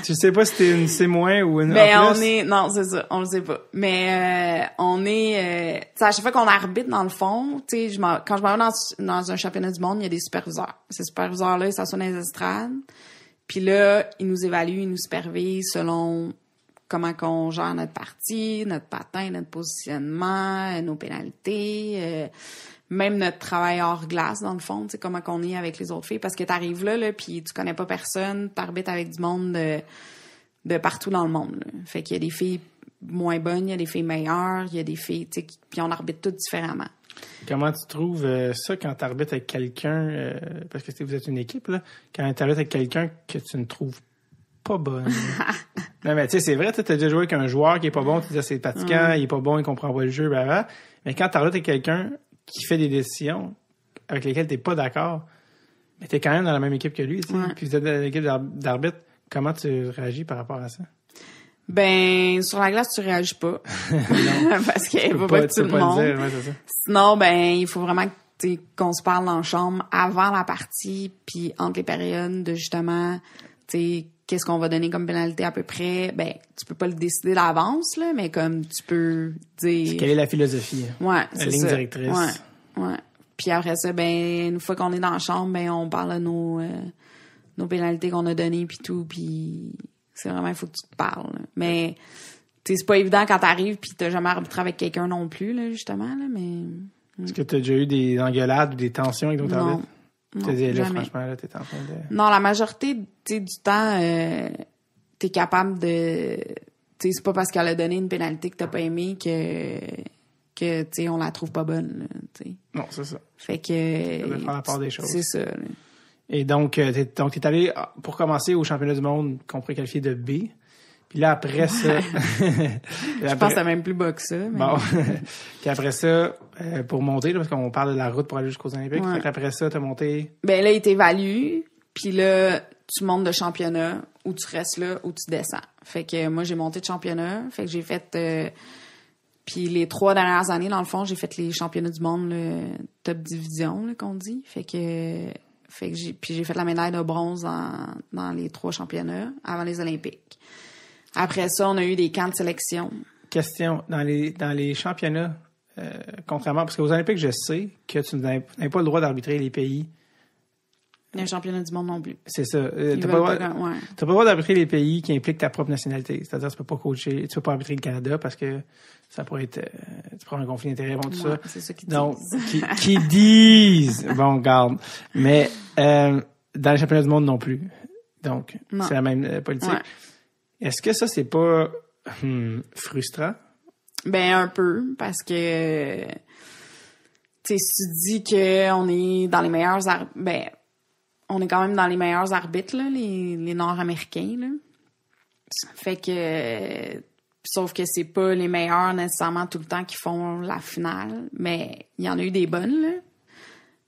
[SPEAKER 1] Tu sais pas si t'es une C- ou une
[SPEAKER 3] Mais
[SPEAKER 1] A+.
[SPEAKER 3] on est, non, c'est ça, on le sait pas. Mais on est, tu sais, à chaque fois qu'on arbitre dans le fond, tu sais, quand je m'en vais dans un championnat du monde, il y a des superviseurs. Ces superviseurs-là, ils s'assoient dans les estrades. Puis là, ils nous évaluent, ils nous supervisent selon comment qu'on gère notre partie, notre patin, notre positionnement, nos pénalités, même notre travail hors glace, dans le fond, tu sais, comment qu'on est avec les autres filles. Parce que t'arrives là, puis tu connais pas personne, t'arbitres avec du monde de partout dans le monde, là. Fait qu'il y a des filles moins bonnes, il y a des filles meilleures, il y a des filles, tu sais, puis on arbitre toutes différemment.
[SPEAKER 1] Comment tu trouves ça quand t'arbitres avec quelqu'un, parce que vous êtes une équipe, là, quand t'arbitres avec quelqu'un que tu ne trouves pas bonne? Non, mais tu sais, c'est vrai, tu as déjà joué avec un joueur qui est pas bon, tu dis c'est fatigant, il est pas bon, il comprend pas le jeu, blablabla. Mais quand t'arbitres avec quelqu'un qui fait des décisions avec lesquelles t'es pas d'accord, mais t'es quand même dans la même équipe que lui, tu sais, puis vous êtes dans l'équipe d'arbitre, comment tu réagis par rapport à ça?
[SPEAKER 3] Ben, sur la glace, tu réagis pas. Parce qu'il faut pas que tu le
[SPEAKER 1] le
[SPEAKER 3] montres.
[SPEAKER 1] dire, ouais, c'est ça.
[SPEAKER 3] Sinon, ben, il faut vraiment qu'on se parle dans la chambre avant la partie, puis entre les périodes de justement, tu sais, qu'est-ce qu'on va donner comme pénalité à peu près. Ben, tu peux pas le décider d'avance, là, mais comme tu peux dire...
[SPEAKER 1] Quelle est la philosophie?
[SPEAKER 3] Ouais,
[SPEAKER 1] la ligne directrice.
[SPEAKER 3] Ouais. Puis après ça, ben, une fois qu'on est dans la chambre, ben, on parle de nos pénalités qu'on a données puis tout, puis c'est vraiment, il faut que tu te parles, là. Mais, tu sais, c'est pas évident quand t'arrives puis t'as jamais arbitré avec quelqu'un non plus, là, justement, là, mais...
[SPEAKER 1] Est-ce que t'as déjà eu des engueulades ou des tensions avec d'autres arbitres?
[SPEAKER 3] Non,
[SPEAKER 1] Tu te dis, là,
[SPEAKER 3] jamais.
[SPEAKER 1] franchement, là, t'es en train de...
[SPEAKER 3] Non, la majorité, tu sais, du temps, t'es capable de... Tu sais, c'est pas parce qu'elle a donné une pénalité que t'as pas aimé que tu sais, on la trouve pas bonne, là, tu sais.
[SPEAKER 1] Non, c'est ça.
[SPEAKER 3] Fait que...
[SPEAKER 1] Ça doit faire la part des choses.
[SPEAKER 3] C'est ça, là.
[SPEAKER 1] Et donc, t'es allé, pour commencer, au championnat du monde qu'on pourrait qualifier de B. Puis là, après ça...
[SPEAKER 3] Je pense que c'est même plus bas que ça. Mais...
[SPEAKER 1] Bon. Puis après ça, pour monter, là, parce qu'on parle de la route pour aller jusqu'aux Olympiques.
[SPEAKER 3] Ouais.
[SPEAKER 1] Fait qu'après ça, t'as monté...
[SPEAKER 3] Ben là, il t'évalue, puis là, tu montes de championnat, ou tu restes là, ou tu descends. Fait que moi, j'ai monté de championnat. Fait que j'ai fait... puis les 3 dernières années, dans le fond, j'ai fait les championnats du monde, le top division, là, qu'on dit. Fait que j'ai fait la médaille de bronze dans les 3 championnats avant les Olympiques. Après ça, on a eu des camps de sélection.
[SPEAKER 1] Question, dans les championnats, contrairement... Parce qu'aux Olympiques, je sais que tu n'as pas le droit d'arbitrer les pays.
[SPEAKER 3] Les championnats du monde non plus.
[SPEAKER 1] C'est ça.
[SPEAKER 3] Ils
[SPEAKER 1] T'as
[SPEAKER 3] veulent
[SPEAKER 1] pas le droit d'arbitrer les pays qui impliquent ta propre nationalité. C'est-à-dire, tu peux pas coacher, tu peux pas arbitrer le Canada parce que ça pourrait être, tu prends un conflit d'intérêt, bon, tout ça.
[SPEAKER 3] C'est ça qu'ils
[SPEAKER 1] Donc,
[SPEAKER 3] disent.
[SPEAKER 1] qui disent, bon, garde. Mais, dans les championnats du monde non plus. Donc,
[SPEAKER 3] Non.
[SPEAKER 1] c'est la même politique.
[SPEAKER 3] Ouais.
[SPEAKER 1] Est-ce que ça, c'est pas, frustrant?
[SPEAKER 3] Ben, un peu, parce que, tu sais, si tu dis qu'on est dans les meilleurs ben, on est quand même dans les meilleurs arbitres, là, les Nord-Américains, là. Fait que, sauf que c'est pas les meilleurs nécessairement tout le temps qui font la finale, mais il y en a eu des bonnes, là.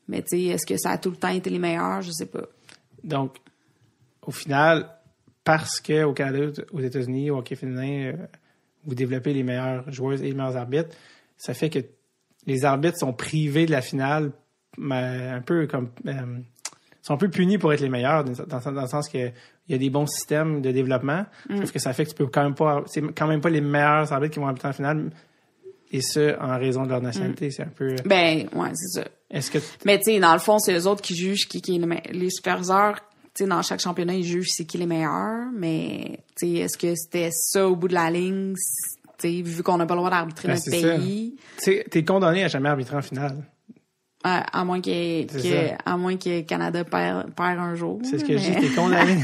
[SPEAKER 3] Mais tu sais, est-ce que ça a tout le temps été les meilleurs? Je sais pas.
[SPEAKER 1] Donc, au final, parce que au Canada, aux États-Unis, au hockey féminin, vous développez les meilleures joueuses et les meilleurs arbitres, ça fait que les arbitres sont privés de la finale, un peu comme... sont un peu punis pour être les meilleurs, dans le sens que il y a des bons systèmes de développement, sauf que ça fait que tu peux quand même pas... C'est quand même pas les meilleurs arbitres qui vont arbitrer en finale, et ce, en raison de leur nationalité. C'est un peu...
[SPEAKER 3] Ben, ouais, c'est ça.
[SPEAKER 1] Est-ce que...
[SPEAKER 3] Mais tu sais, dans le fond, c'est eux autres qui jugent qui est les superviseurs. Tu sais, dans chaque championnat, ils jugent c'est qui les meilleurs. Mais tu sais, est-ce que c'était ça au bout de la ligne? Tu sais, vu qu'on n'a pas le droit d'arbitrer notre pays.
[SPEAKER 1] Tu sais, t'es condamné à jamais arbitrer en finale.
[SPEAKER 3] À moins que Canada perd un jour.
[SPEAKER 1] C'est ce que je dis, t'es condamné.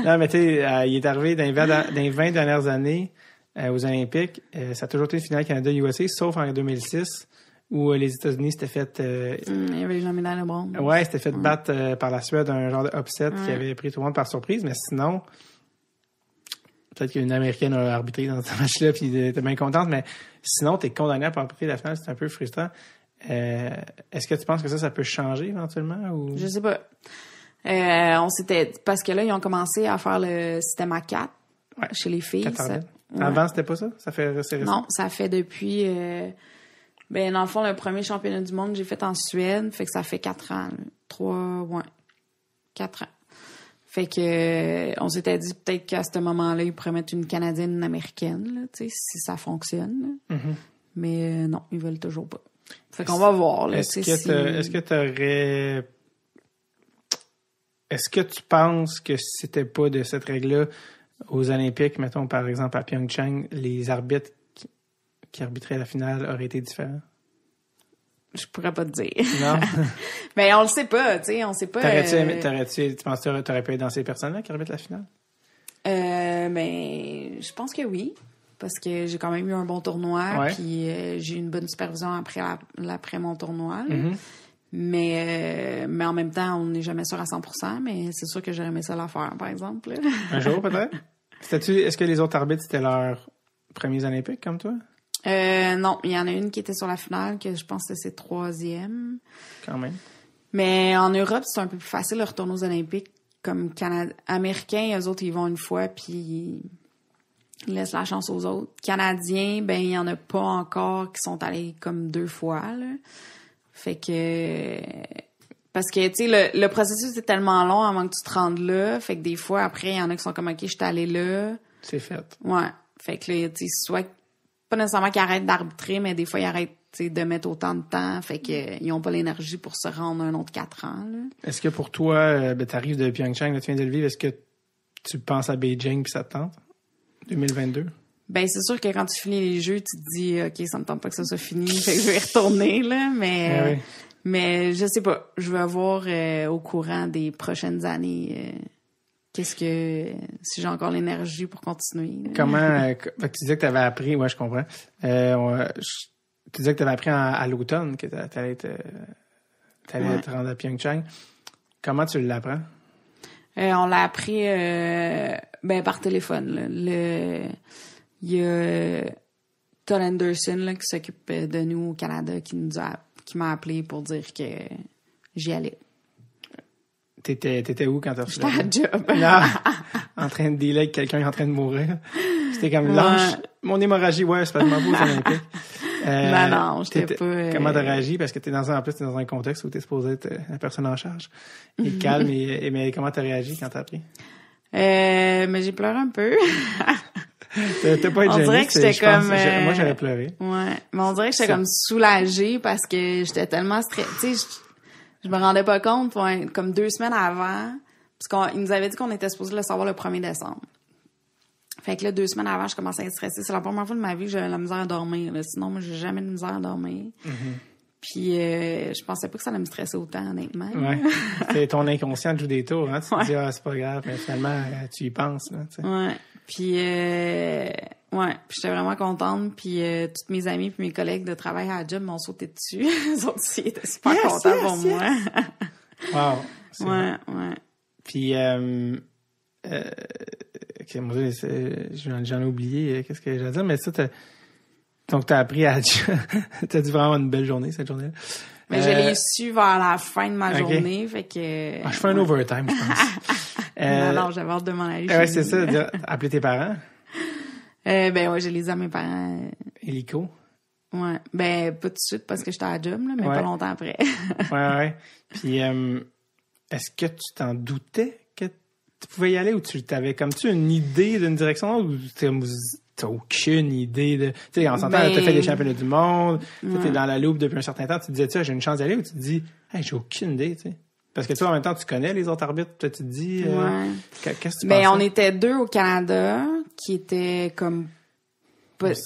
[SPEAKER 1] Non, mais tu sais, il est arrivé dans les 20 dernières années aux Olympiques. Ça a toujours été une finale Canada-USA, sauf en 2006, où les États-Unis s'étaient fait...
[SPEAKER 3] il y avait eu la médaille de bronze.
[SPEAKER 1] Ouais, s'étaient fait battre par la Suède, un genre de upset qui avait pris tout le monde par surprise. Mais sinon, peut-être qu'une Américaine a arbitré dans ce match-là puis était bien contente, mais sinon, t'es condamné à pas arbitrer la finale, c'est un peu frustrant. Est-ce que tu penses que ça peut changer éventuellement? Ou...
[SPEAKER 3] Je sais pas. Parce que là, ils ont commencé à faire le système A4 chez les filles.
[SPEAKER 1] Avant, c'était pas ça? C'est récent?
[SPEAKER 3] Non, ça fait depuis Ben, dans le fond, le premier championnat du monde que j'ai fait en Suède, fait que ça fait 4 ans. 4 ans. Fait que on s'était dit peut-être qu'à ce moment-là, ils pourraient mettre une Canadienne et une Américaine, là, tu sais, si ça fonctionne. Mais non, ils veulent toujours pas. Fait qu'on va voir. Là,
[SPEAKER 1] est-ce que tu penses que si c'était pas de cette règle-là aux Olympiques, mettons par exemple à Pyeongchang, les arbitres qui arbitraient la finale auraient été différents?
[SPEAKER 3] Je pourrais pas te dire.
[SPEAKER 1] Non?
[SPEAKER 3] Mais on le sait pas, tu sais, on sait pas.
[SPEAKER 1] Tu penses que t'aurais pu être dans ces personnes-là qui arbitrent la finale?
[SPEAKER 3] Ben, je pense que oui. Parce que j'ai quand même eu un bon tournoi, puis j'ai eu une bonne supervision après mon tournoi. Mais en même temps, on n'est jamais sûr à 100%, mais c'est sûr que j'aurais aimé ça la faire, par exemple.
[SPEAKER 1] Un jour, peut-être? Est-ce que les autres arbitres, c'était leurs premiers Olympiques, comme toi?
[SPEAKER 3] Non, il y en a une qui était sur la finale, que je pense que c'est 3e.
[SPEAKER 1] Quand même.
[SPEAKER 3] Mais en Europe, c'est un peu plus facile de retourner aux Olympiques. Comme Américains, eux autres, ils vont une fois, puis ils laissent la chance aux autres. Canadiens, ben il y en a pas encore qui sont allés comme 2 fois, là. Fait que... Parce que, tu sais, le processus est tellement long avant que tu te rendes là. Fait que des fois, après, il y en a qui sont comme, OK, je suis allé là.
[SPEAKER 1] C'est fait.
[SPEAKER 3] Ouais. Fait que là, tu sais, soit... Pas nécessairement qu'ils arrêtent d'arbitrer, mais des fois, ils arrêtent, tu sais, de mettre autant de temps. Fait que ils ont pas l'énergie pour se rendre un autre 4 ans, là.
[SPEAKER 1] Est-ce que pour toi, t'arrives de Pyeongchang, là, tu viens de le vivre, est-ce que tu penses à Beijing puis ça te tente? 2022?
[SPEAKER 3] Ben, c'est sûr que quand tu finis les jeux, tu te dis, OK, ça me tente pas que ça soit fini, fait que je vais y retourner, là, mais... Mais je sais pas. Je vais voir au courant des prochaines années si j'ai encore l'énergie pour continuer. Là.
[SPEAKER 1] Comment... fait que tu disais que tu avais appris... Ouais, je comprends. Tu disais que tu avais appris à l'automne que t'allais te rendre à Pyeongchang. Comment tu l'apprends?
[SPEAKER 3] On l'a appris par téléphone. Là. Il y a Todd Anderson là, qui s'occupe de nous au Canada qui m'a appelé pour dire que j'y allais.
[SPEAKER 1] T'étais où quand t'as reçu
[SPEAKER 3] la job?
[SPEAKER 1] Non, en train de dealer avec quelqu'un en train de mourir. C'était comme lâche. Mon hémorragie, c'est pas de m'en aux Olympiques.
[SPEAKER 3] Non, j'étais pas...
[SPEAKER 1] Comment t'as réagi? Parce que t'es dans un contexte où t'es supposé être la personne en charge. Et calme, mais comment t'as réagi quand t'as appris?
[SPEAKER 3] Mais j'ai pleuré un peu.
[SPEAKER 1] T'as pas été
[SPEAKER 3] on dirait que j'étais comme...
[SPEAKER 1] moi, j'aurais pleuré.
[SPEAKER 3] Ouais, mais on dirait que j'étais comme soulagée parce que j'étais tellement stressée. Tu sais, je me rendais pas compte, comme 2 semaines avant, parce qu'ils nous avaient dit qu'on était supposé le savoir le 1er décembre. Fait que là, 2 semaines avant, je commençais à être stressée. C'est la première fois de ma vie que j'avais la misère à dormir. Là. Sinon, moi, j'ai jamais de misère à dormir. Puis, je pensais pas que ça allait me stresser autant, honnêtement.
[SPEAKER 1] Ouais. C'est ton inconscient qui joue des tours, hein. Tu te dis, c'est pas grave, mais finalement, tu y penses, là, tu sais.
[SPEAKER 3] Ouais. Puis, puis j'étais vraiment contente. Puis, toutes mes amies puis mes collègues de travail à la job m'ont sauté dessus. Ils ont aussi été super contents pour moi.
[SPEAKER 1] Wow.
[SPEAKER 3] Ouais.
[SPEAKER 1] Puis, j'en ai oublié, qu'est-ce que j'allais dire, mais ça, donc t'as appris à... t'as dû vraiment une belle journée, cette journée-là.
[SPEAKER 3] Mais je l'ai su vers la fin de ma journée, fait que...
[SPEAKER 1] je fais un overtime, je pense.
[SPEAKER 3] Non, j'avais hâte de m'en aller.
[SPEAKER 1] Ouais, c'est ça, appeler tes parents.
[SPEAKER 3] Je les ai à mes parents.
[SPEAKER 1] Hélico.
[SPEAKER 3] Ouais, pas tout de suite parce que j'étais à la job, là, mais pas longtemps après.
[SPEAKER 1] ouais. Puis, est-ce que tu t'en doutais que tu pouvais y aller ou tu avais comme-tu une idée d'une direction ou t'as aucune idée de... Tu sais, en s'entendant, t'as fait des championnats du monde, t'es dans la loupe depuis un certain temps, tu te disais, j'ai une chance d'y aller ou tu te dis, j'ai aucune idée, tu sais. Parce que toi, en même temps, tu connais les autres arbitres, tu te dis, qu'est-ce que tu penses?
[SPEAKER 3] On était 2 au Canada qui étaient comme...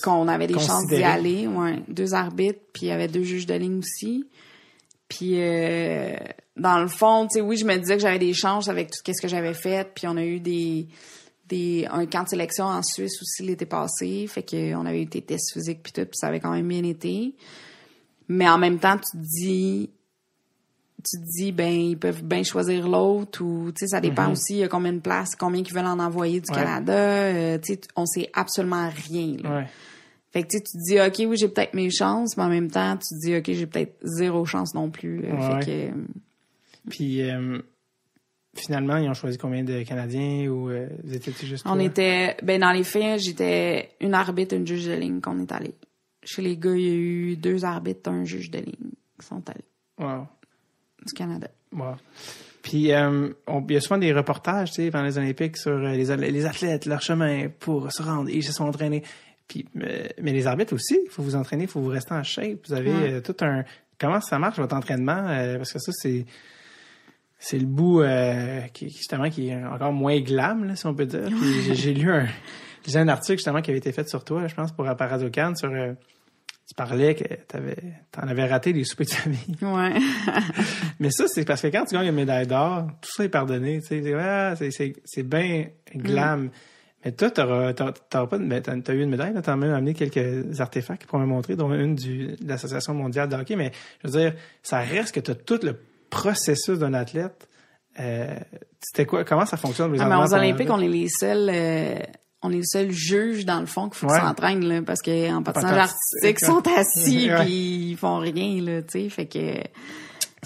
[SPEAKER 3] qu'on avait des chances d'y aller. Ouais, 2 arbitres, puis il y avait 2 juges de ligne aussi. Puis, dans le fond, tu sais, oui, je me disais que j'avais des chances avec tout ce que j'avais fait. Puis, on a eu un camp de sélection en Suisse aussi l'été passé. Fait qu'on avait eu des tests physiques puis tout, puis ça avait quand même bien été. Mais en même temps, tu te dis, ils peuvent bien choisir l'autre ou, tu sais, ça dépend aussi, il y a combien de places, combien qu'ils veulent en envoyer du Canada. Tu sais, on sait absolument rien, là. Ouais. Fait que tu te dis, OK, oui, j'ai peut-être mes chances, mais en même temps, tu te dis, OK, j'ai peut-être 0 chance non plus. Fait que...
[SPEAKER 1] Puis, finalement, ils ont choisi combien de Canadiens ou vous étiez juste toi?
[SPEAKER 3] On était... dans les faits, j'étais une arbitre, une juge de ligne qu'on est allé. Chez les gars, il y a eu 2 arbitres, un juge de ligne qui sont allés.
[SPEAKER 1] Wow.
[SPEAKER 3] Du Canada.
[SPEAKER 1] Wow. Puis, il y a souvent des reportages, tu sais, pendant les Olympiques sur les athlètes, leur chemin pour se rendre, ils se sont entraînés. Puis, mais les arbitres aussi, il faut vous entraîner, il faut vous rester en shape. Vous avez tout un... Comment ça marche, votre entraînement? Parce que ça, c'est le bout qui est encore moins glam, là, si on peut dire. Puis j'ai lu un article, justement, qui avait été fait sur toi, je pense, pour Radio-Can, sur... tu parlais que t'en avais raté les soupers de famille.
[SPEAKER 3] Ouais.
[SPEAKER 1] Mais ça, c'est parce que quand tu gagnes une médaille d'or, tout ça est pardonné, tu sais. C'est bien glam. Mais toi, t'auras pas t'as eu une médaille, là, t'as même amené quelques artefacts pour me montrer, dont une de l'Association mondiale de hockey, mais je veux dire, ça reste que t'as tout le processus d'un athlète. C'était quoi? Comment ça fonctionne?
[SPEAKER 3] Mais aux Olympiques, on est les seuls juges, dans le fond, qu'il faut qu'ils s'entraînent, là, parce qu'en patinage artistique, ils sont assis, puis ils font rien, là, tu sais, fait que...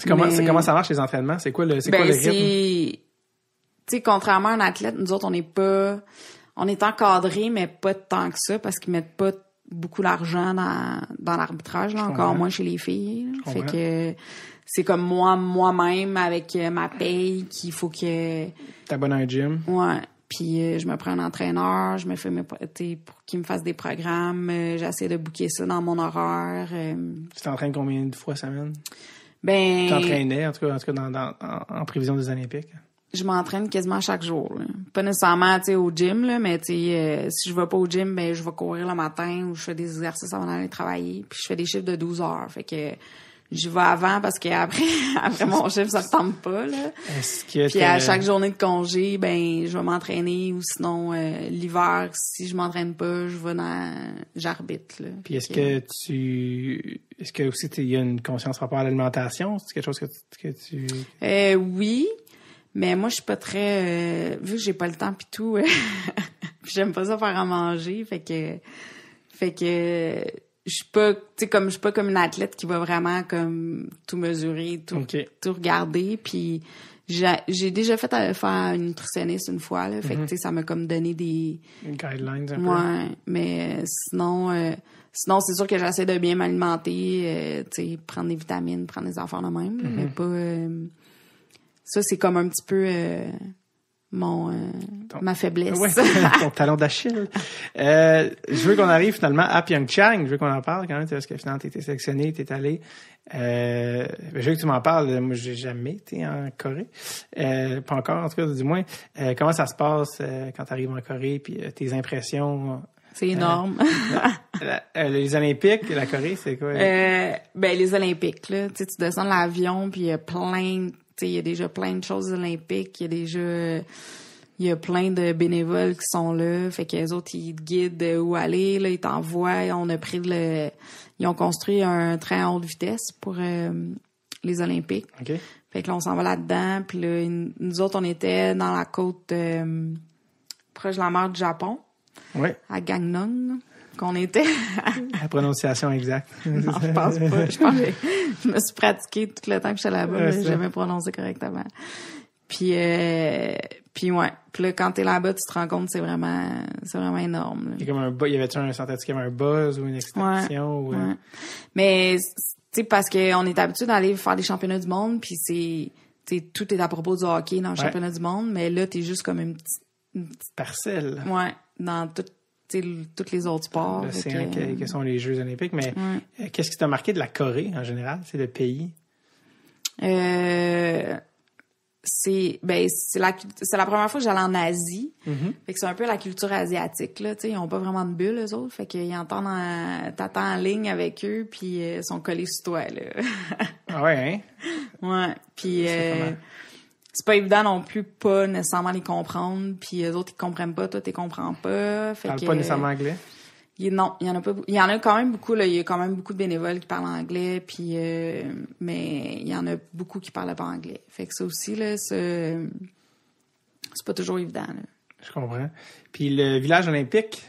[SPEAKER 1] Comment ça marche, les entraînements? C'est quoi le rythme?
[SPEAKER 3] Tu sais, contrairement à un athlète, nous autres, on est encadrés, mais pas tant que ça, parce qu'ils mettent pas beaucoup d'argent dans l'arbitrage, là, encore moins chez les filles. Fait que c'est comme moi-même, avec ma paye, qu'il faut que...
[SPEAKER 1] T'abonnes à un gym?
[SPEAKER 3] Ouais. Puis je me prends un entraîneur, je me fais pour qu'il me fasse des programmes, j'essaie de booker ça dans mon horaire.
[SPEAKER 1] Tu t'entraînes combien de fois semaine?
[SPEAKER 3] Ben...
[SPEAKER 1] T'entraînais, en tout cas en prévision des Olympiques?
[SPEAKER 3] Je m'entraîne quasiment chaque jour, là. Pas nécessairement, tu sais, au gym, là, mais tu sais, si je vais pas au gym, ben je vais courir le matin ou je fais des exercices avant d'aller travailler, puis je fais des chiffres de 12 heures. Fait que j'y vais avant parce que après mon chiffre, ça me tente pas, là. Puis à chaque journée de congé, ben je vais m'entraîner, ou sinon l'hiver, si je m'entraîne pas, j'arbitre, là.
[SPEAKER 1] Puis est-ce que aussi il y a une conscience par rapport à l'alimentation? C'est quelque chose que tu...
[SPEAKER 3] Oui. Mais moi, je suis pas très... vu que j'ai pas le temps pis tout, j'aime pas ça faire à manger, fait que je suis pas, tu sais, je suis pas comme une athlète qui va vraiment comme tout mesurer, tout regarder, puis j'ai déjà fait faire une nutritionniste une fois, là, fait que tu sais, ça m'a comme donné des
[SPEAKER 1] guidelines un peu.
[SPEAKER 3] Ouais, mais sinon c'est sûr que j'essaie de bien m'alimenter, tu sais, prendre des vitamines, prendre des affaires de même, mais pas ça, c'est comme un petit peu ma faiblesse.
[SPEAKER 1] Ouais, ton talon d'Achille. Je veux qu'on arrive finalement à Pyeongchang. Je veux qu'on en parle quand même, parce que finalement, t'es sélectionné, t'es allé. Je veux que tu m'en parles. Moi, j'ai jamais été en Corée. Pas encore, en tout cas, du moins. Comment ça se passe quand t'arrives en Corée, puis tes impressions?
[SPEAKER 3] C'est énorme.
[SPEAKER 1] Les Olympiques, la Corée, c'est quoi?
[SPEAKER 3] Les Olympiques, là. Tu sais, tu descends de l'avion, puis il y a il y a déjà plein de choses olympiques, il y a plein de bénévoles qui sont là, fait que les autres ils te guident où aller, là ils t'envoient, ils ont construit un train à haute vitesse pour les Olympiques.
[SPEAKER 1] Okay.
[SPEAKER 3] Fait que là on s'en va là-dedans, puis là nous autres on était dans la côte proche de la mer du Japon.
[SPEAKER 1] Oui.
[SPEAKER 3] À Gangneung. Qu'on était.
[SPEAKER 1] La prononciation exacte.
[SPEAKER 3] Non, je pense pas. Je pense que je me suis pratiquée tout le temps que j'étais là-bas, mais j'ai jamais prononcé correctement. Puis ouais. Puis là, quand t'es là-bas, tu te rends compte que c'est vraiment énorme. Là.
[SPEAKER 1] Il y a comme y avait-tu un sentiment qu'il y avait un buzz ou une excitation?
[SPEAKER 3] Ouais. Mais, tu sais, parce qu'on est habitué d'aller faire des championnats du monde, puis tout est à propos du hockey dans le championnat du monde, mais là, t'es juste comme une petite
[SPEAKER 1] parcelle.
[SPEAKER 3] Ouais. Dans tous les autres sports.
[SPEAKER 1] C'est que sont les Jeux olympiques, mais qu'est-ce qui t'a marqué de la Corée en général? C'est le pays?
[SPEAKER 3] C'est la première fois que j'allais en Asie. Mm-hmm. Fait que c'est un peu la culture asiatique, là, tu sais, ils ont pas vraiment de bulles, eux autres. Fait qu'ils t'attends en ligne avec eux, puis ils sont collés sur toi, là.
[SPEAKER 1] Ah ouais, hein?
[SPEAKER 3] Ouais. Puis c'est pas évident non plus pas nécessairement les comprendre, puis eux autres ils comprennent pas, toi t'es comprends pas. Fait
[SPEAKER 1] que pas nécessairement anglais.
[SPEAKER 3] Non, il y en a pas. Il y en a quand même beaucoup là. Il y a quand même beaucoup de bénévoles qui parlent anglais, puis mais il y en a beaucoup qui parlent pas anglais. Fait que ça aussi là, c'est pas toujours évident. Là.
[SPEAKER 1] Je comprends. Puis le village olympique,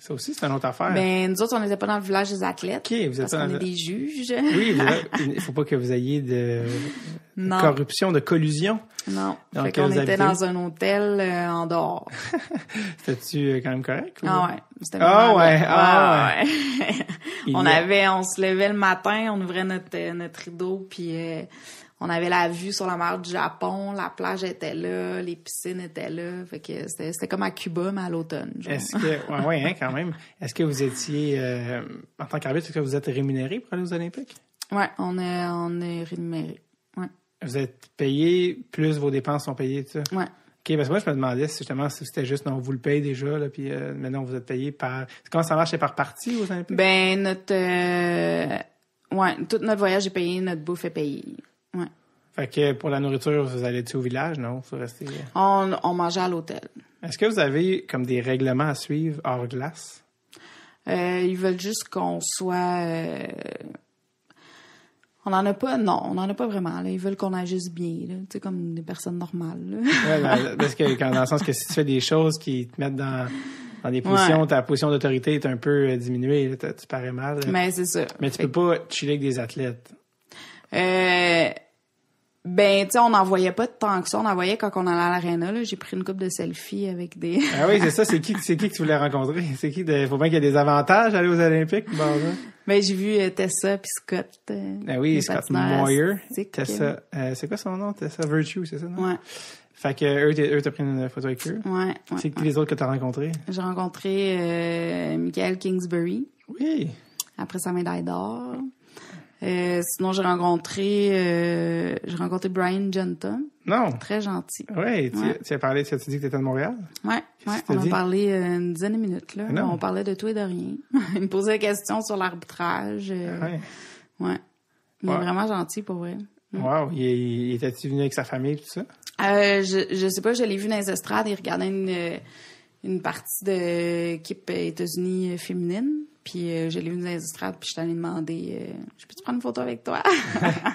[SPEAKER 1] Ça aussi, c'est une autre affaire.
[SPEAKER 3] Ben, nous autres, on n'était pas dans le village des athlètes.
[SPEAKER 1] OK, vous êtes
[SPEAKER 3] parce
[SPEAKER 1] pas
[SPEAKER 3] qu'on
[SPEAKER 1] dans
[SPEAKER 3] est des juges.
[SPEAKER 1] Oui, il faut pas que vous ayez de
[SPEAKER 3] Non.
[SPEAKER 1] corruption, de collusion.
[SPEAKER 3] Non.
[SPEAKER 1] Donc,
[SPEAKER 3] Fait qu'on
[SPEAKER 1] vous
[SPEAKER 3] était
[SPEAKER 1] habitez-
[SPEAKER 3] dans un hôtel en dehors.
[SPEAKER 1] C'était-tu quand même correct? Ou...
[SPEAKER 3] Ah ouais. C'était
[SPEAKER 1] Ah
[SPEAKER 3] vraiment
[SPEAKER 1] ouais,
[SPEAKER 3] bien.
[SPEAKER 1] ah
[SPEAKER 3] ouais. On se levait le matin, on ouvrait notre rideau, puis on avait la vue sur la mer du Japon, la plage était là, les piscines étaient là. Fait que c'était comme à Cuba, mais à l'automne. Genre.
[SPEAKER 1] Est-ce que, ouais, hein, quand même. Est-ce que vous étiez, en tant qu'arbitre, est-ce que vous êtes rémunéré pour aller aux Olympiques?
[SPEAKER 3] Ouais, on est rémunéré. Ouais.
[SPEAKER 1] Vous êtes payé, plus vos dépenses sont payées, tout ça?
[SPEAKER 3] Ouais.
[SPEAKER 1] OK, parce que moi, je me demandais si justement si c'était juste, non, vous le payez déjà, là, puis maintenant, vous êtes payé par... Comment ça marche? C'est par partie aux Olympiques?
[SPEAKER 3] Ben, tout notre voyage est payé, notre bouffe est payée. Ouais.
[SPEAKER 1] Fait que pour la nourriture, vous allez-tu au village? Non, vous restez...
[SPEAKER 3] On mangeait à l'hôtel.
[SPEAKER 1] Est-ce que vous avez comme des règlements à suivre hors glace?
[SPEAKER 3] Ils veulent juste qu'on soit... On n'en a pas, non, on n'en a pas vraiment. Là. Ils veulent qu'on agisse bien, là, tu sais, comme des personnes normales. Là.
[SPEAKER 1] Ouais, parce que dans le sens que si tu fais des choses qui te mettent dans des positions,
[SPEAKER 3] Ouais.
[SPEAKER 1] ta position d'autorité est un peu diminuée, là, tu parais mal. Là.
[SPEAKER 3] Mais c'est ça.
[SPEAKER 1] Mais tu peux pas chiller avec des athlètes.
[SPEAKER 3] Ben, tu sais, on n'en voyait pas tant que ça. On en voyait quand on allait à l'aréna, là. J'ai pris une couple de selfies avec des...
[SPEAKER 1] Ah oui, c'est ça. C'est qui que tu voulais rencontrer? C'est qui? Faut bien qu'il y ait des avantages à aller aux Olympiques. Bon, là.
[SPEAKER 3] Ben, j'ai vu Tessa puis Scott.
[SPEAKER 1] Ah oui,
[SPEAKER 3] les
[SPEAKER 1] Scott
[SPEAKER 3] patineurs
[SPEAKER 1] Moyer.
[SPEAKER 3] artistiques.
[SPEAKER 1] Tessa, c'est quoi son nom? Tessa Virtue, c'est ça, non?
[SPEAKER 3] Ouais,
[SPEAKER 1] Fait que eux, t'as pris une photo avec eux.
[SPEAKER 3] ouais.
[SPEAKER 1] C'est qui les autres que t'as rencontrés?
[SPEAKER 3] J'ai rencontré Michael Kingsbury
[SPEAKER 1] Oui.
[SPEAKER 3] après sa médaille d'or. Sinon, j'ai rencontré Brian Genta.
[SPEAKER 1] Non.
[SPEAKER 3] Très gentil.
[SPEAKER 1] Oui,
[SPEAKER 3] Ouais.
[SPEAKER 1] tu as parlé, tu as dit que t'étais de Montréal?
[SPEAKER 3] Ouais,
[SPEAKER 1] Qu'est-ce
[SPEAKER 3] ouais.
[SPEAKER 1] que t'as
[SPEAKER 3] On a
[SPEAKER 1] dit?
[SPEAKER 3] parlé une dizaine de minutes, là.
[SPEAKER 1] Non.
[SPEAKER 3] On parlait de tout et de rien. Il me posait des questions sur l'arbitrage.
[SPEAKER 1] Ouais.
[SPEAKER 3] Ouais. Il est
[SPEAKER 1] Ouais.
[SPEAKER 3] vraiment gentil, pour vrai.
[SPEAKER 1] Wow. Il était-tu venu avec sa famille et tout ça?
[SPEAKER 3] Je sais pas, je l'ai vu dans les estrades. Il regardait une partie de l'équipe États-Unis féminine. Puis je l'ai vu dans les estrades, puis je t'allais demander je peux te prendre une photo avec toi?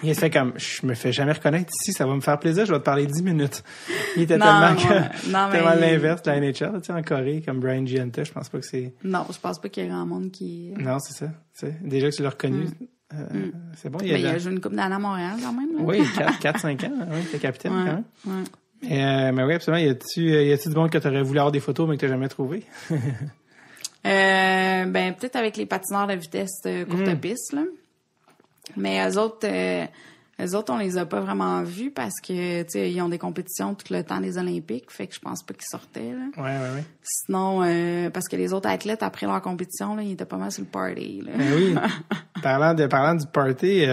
[SPEAKER 1] Il se fait comme, je me fais jamais reconnaître ici, ça va me faire plaisir, je vais te parler 10 minutes. Il était
[SPEAKER 3] Non,
[SPEAKER 1] tellement
[SPEAKER 3] ouais. Non,
[SPEAKER 1] tellement
[SPEAKER 3] mais-
[SPEAKER 1] l'inverse de la NHL, tu sais, en Corée, comme Brian Gianta, je pense pas que c'est...
[SPEAKER 3] Non, je pense pas qu'il y ait grand monde qui...
[SPEAKER 1] Non, c'est ça. Tu sais, déjà que tu l'as reconnu, c'est bon.
[SPEAKER 3] Mais il a joué une coupe d'années à Montréal, quand même. Là.
[SPEAKER 1] Oui, 4-5 ans, oui, t'es capitaine
[SPEAKER 3] Ouais,
[SPEAKER 1] quand même.
[SPEAKER 3] ouais.
[SPEAKER 1] Mais oui, absolument. Y a-tu du monde que t'aurais voulu avoir des photos mais que t'as jamais trouvé?
[SPEAKER 3] Ben peut-être avec les patineurs de vitesse courte piste, là. Mais eux autres, on les a pas vraiment vus parce que, tu sais, ils ont des compétitions tout le temps des Olympiques, fait que je pense pas qu'ils sortaient, là.
[SPEAKER 1] Ouais.
[SPEAKER 3] Sinon, parce que les autres athlètes, après leur compétition, là, ils étaient pas mal sur le party, là.
[SPEAKER 1] Ben oui. parlant du party,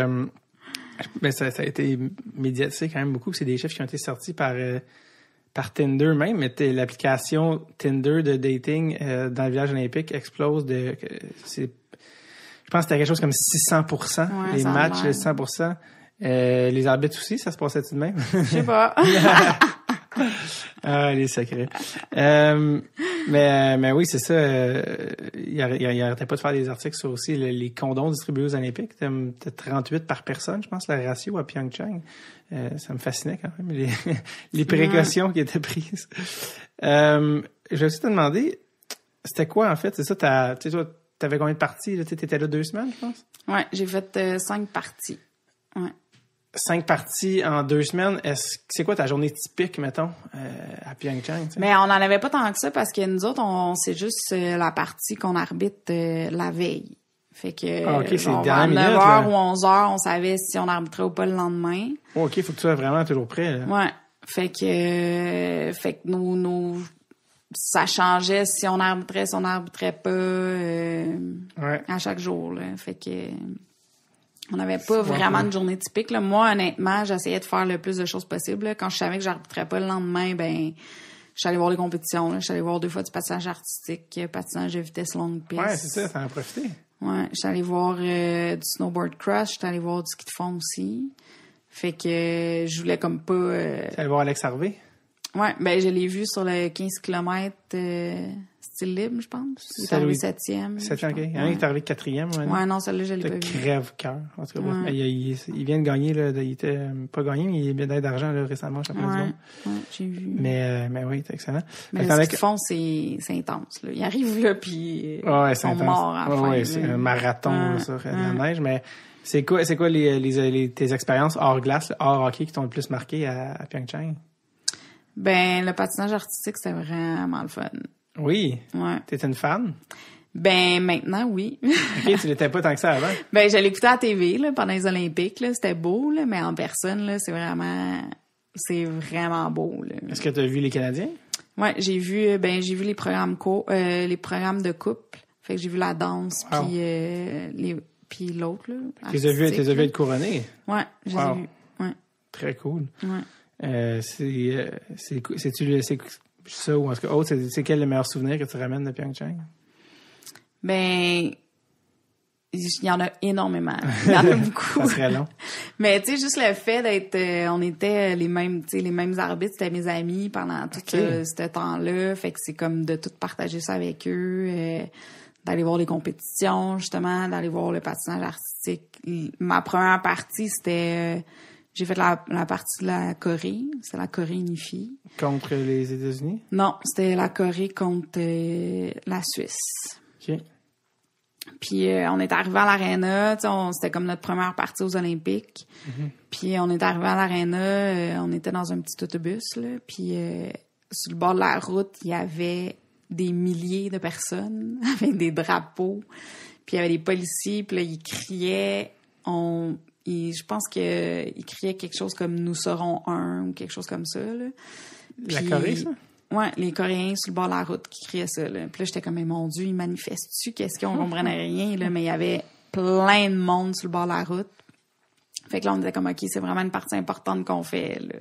[SPEAKER 1] ben ça a été médiatisé quand même beaucoup. C'est des chiffres qui ont été sortis par Tinder même. Mais l'application Tinder de dating dans le village olympique explose je pense que c'était quelque chose comme 600%.
[SPEAKER 3] Ouais,
[SPEAKER 1] les
[SPEAKER 3] ça a
[SPEAKER 1] matchs,
[SPEAKER 3] l'air.
[SPEAKER 1] 600%. Les arbitres aussi, ça se passait-tu de même?
[SPEAKER 3] Je sais pas.
[SPEAKER 1] Ah, les secrets. Mais oui, c'est ça. Il arrêtait pas de faire des articles sur aussi les condoms distribués aux Olympiques. T'as 38 par personne, je pense, le ratio à Pyeongchang. Ça me fascinait quand même, les précautions qui étaient prises. Je vais aussi te demander, c'était quoi en fait? C'est ça, tu sais, toi, t'avais combien de parties? T'étais là 2 semaines, je pense?
[SPEAKER 3] Ouais, j'ai fait 5 parties. Ouais.
[SPEAKER 1] 5 parties en 2 semaines. C'est quoi ta journée typique, mettons, à Pyeongchang?
[SPEAKER 3] Mais on n'en avait pas tant que ça parce que nous autres, c'est juste la partie qu'on arbitre la veille. Fait que
[SPEAKER 1] Ah, ok, c'est
[SPEAKER 3] genre,
[SPEAKER 1] dernière
[SPEAKER 3] vers
[SPEAKER 1] minute,
[SPEAKER 3] 9h
[SPEAKER 1] là.
[SPEAKER 3] ou 11h, on savait si on arbitrait ou pas le lendemain.
[SPEAKER 1] Oh, OK, faut que tu sois vraiment toujours prêt. Là.
[SPEAKER 3] Ouais. Fait que ça changeait si on arbitrait pas
[SPEAKER 1] Ouais.
[SPEAKER 3] à chaque jour, là. Fait que on n'avait pas
[SPEAKER 1] Ouais,
[SPEAKER 3] vraiment
[SPEAKER 1] ouais.
[SPEAKER 3] de journée typique, là. Moi, honnêtement, j'essayais de faire le plus de choses possible, là. Quand je savais que j'arbitrais pas le lendemain, ben je suis allée voir les compétitions, là. Je suis allée voir 2 fois du patinage artistique, patinage de vitesse longue piste.
[SPEAKER 1] Ouais, c'est ça, t'en as profité.
[SPEAKER 3] Ouais, je suis allée voir du snowboard cross, je suis allée voir du ski de fond aussi. Fait que je voulais comme pas...
[SPEAKER 1] T'es allé voir Alex Harvey?
[SPEAKER 3] Ouais, ben je l'ai vu sur le 15 km. style libre, je pense. Il est
[SPEAKER 1] Saint-Louis.
[SPEAKER 3] arrivé 7e.
[SPEAKER 1] 7e, OK. Il y en a qui est arrivé 4e.
[SPEAKER 3] Ouais, non, celle-là, je l'ai pas vu.
[SPEAKER 1] Crève-cœur. En tout cas, bref.
[SPEAKER 3] Ouais.
[SPEAKER 1] Il vient de gagner, là. Il était pas gagné, mais il vient d'argent, là, récemment, champion du monde.
[SPEAKER 3] Ouais, j'ai vu.
[SPEAKER 1] Mais oui, c'est excellent.
[SPEAKER 3] Mais
[SPEAKER 1] Fait
[SPEAKER 3] là,
[SPEAKER 1] que
[SPEAKER 3] ce qu'ils font, c'est intense, là. Ils arrivent là, puis
[SPEAKER 1] ouais,
[SPEAKER 3] ils sont morts à la fin.
[SPEAKER 1] Ouais, c'est un marathon, là, sur la neige. Mais c'est quoi tes expériences hors glace, là, hors hockey qui t'ont le plus marqué à Pyeongchang?
[SPEAKER 3] Ben, le patinage artistique, c'était vraiment le fun.
[SPEAKER 1] Oui.
[SPEAKER 3] Ouais.
[SPEAKER 1] T'étais une fan?
[SPEAKER 3] Ben, maintenant, oui.
[SPEAKER 1] OK, tu l'étais pas tant que ça avant?
[SPEAKER 3] Ben, je l'écoutais à la TV, là, pendant les Olympiques, là. C'était beau, là, mais en personne, là, c'est vraiment beau, là.
[SPEAKER 1] Est-ce que tu as vu les Canadiens?
[SPEAKER 3] Ouais, j'ai vu les programmes les programmes de couple. Fait que j'ai vu la danse,
[SPEAKER 1] Wow.
[SPEAKER 3] puis l'autre, là.
[SPEAKER 1] Tu les as vus
[SPEAKER 3] artistique, là.
[SPEAKER 1] être couronnés?
[SPEAKER 3] Ouais, je les ai
[SPEAKER 1] Wow.
[SPEAKER 3] vus. Ouais,
[SPEAKER 1] Très cool.
[SPEAKER 3] ouais.
[SPEAKER 1] C'est-tu ça ou en tout cas autre, c'est quel le meilleur souvenir que tu ramènes de Pyeongchang?
[SPEAKER 3] Ben, il y en a énormément. Il y en a beaucoup.
[SPEAKER 1] Ça serait long.
[SPEAKER 3] Mais tu sais, juste le fait d'être, on était les mêmes arbitres, c'était mes amis pendant tout ce temps-là. Fait que c'est comme de tout partager ça avec eux, d'aller voir les compétitions, justement, d'aller voir le patinage artistique. Ma première partie, c'était, j'ai fait la partie de la Corée. C'est la Corée unifiée.
[SPEAKER 1] Contre les États-Unis?
[SPEAKER 3] Non, c'était la Corée contre la Suisse.
[SPEAKER 1] OK.
[SPEAKER 3] Puis on est arrivé à l'aréna, tu sais, c'était comme notre première partie aux Olympiques. Puis on est arrivé à l'aréna, on était dans un petit autobus, là, puis sur le bord de la route, il y avait des milliers de personnes avec des drapeaux. Puis il y avait des policiers, puis là, ils criaient, je pense qu'ils criaient quelque chose comme « Nous serons un » ou quelque chose comme ça, là.
[SPEAKER 1] La
[SPEAKER 3] Puis,
[SPEAKER 1] Corée, ça?
[SPEAKER 3] Ouais, les Coréens sur le bord de la route qui criaient ça, là. Puis là, j'étais comme, mais mon Dieu, ils manifestent-tu? Qu'est-ce qu'on comprenait rien, là? Mais il y avait plein de monde sur le bord de la route. Fait que là, on était comme, OK, c'est vraiment une partie importante qu'on fait, là.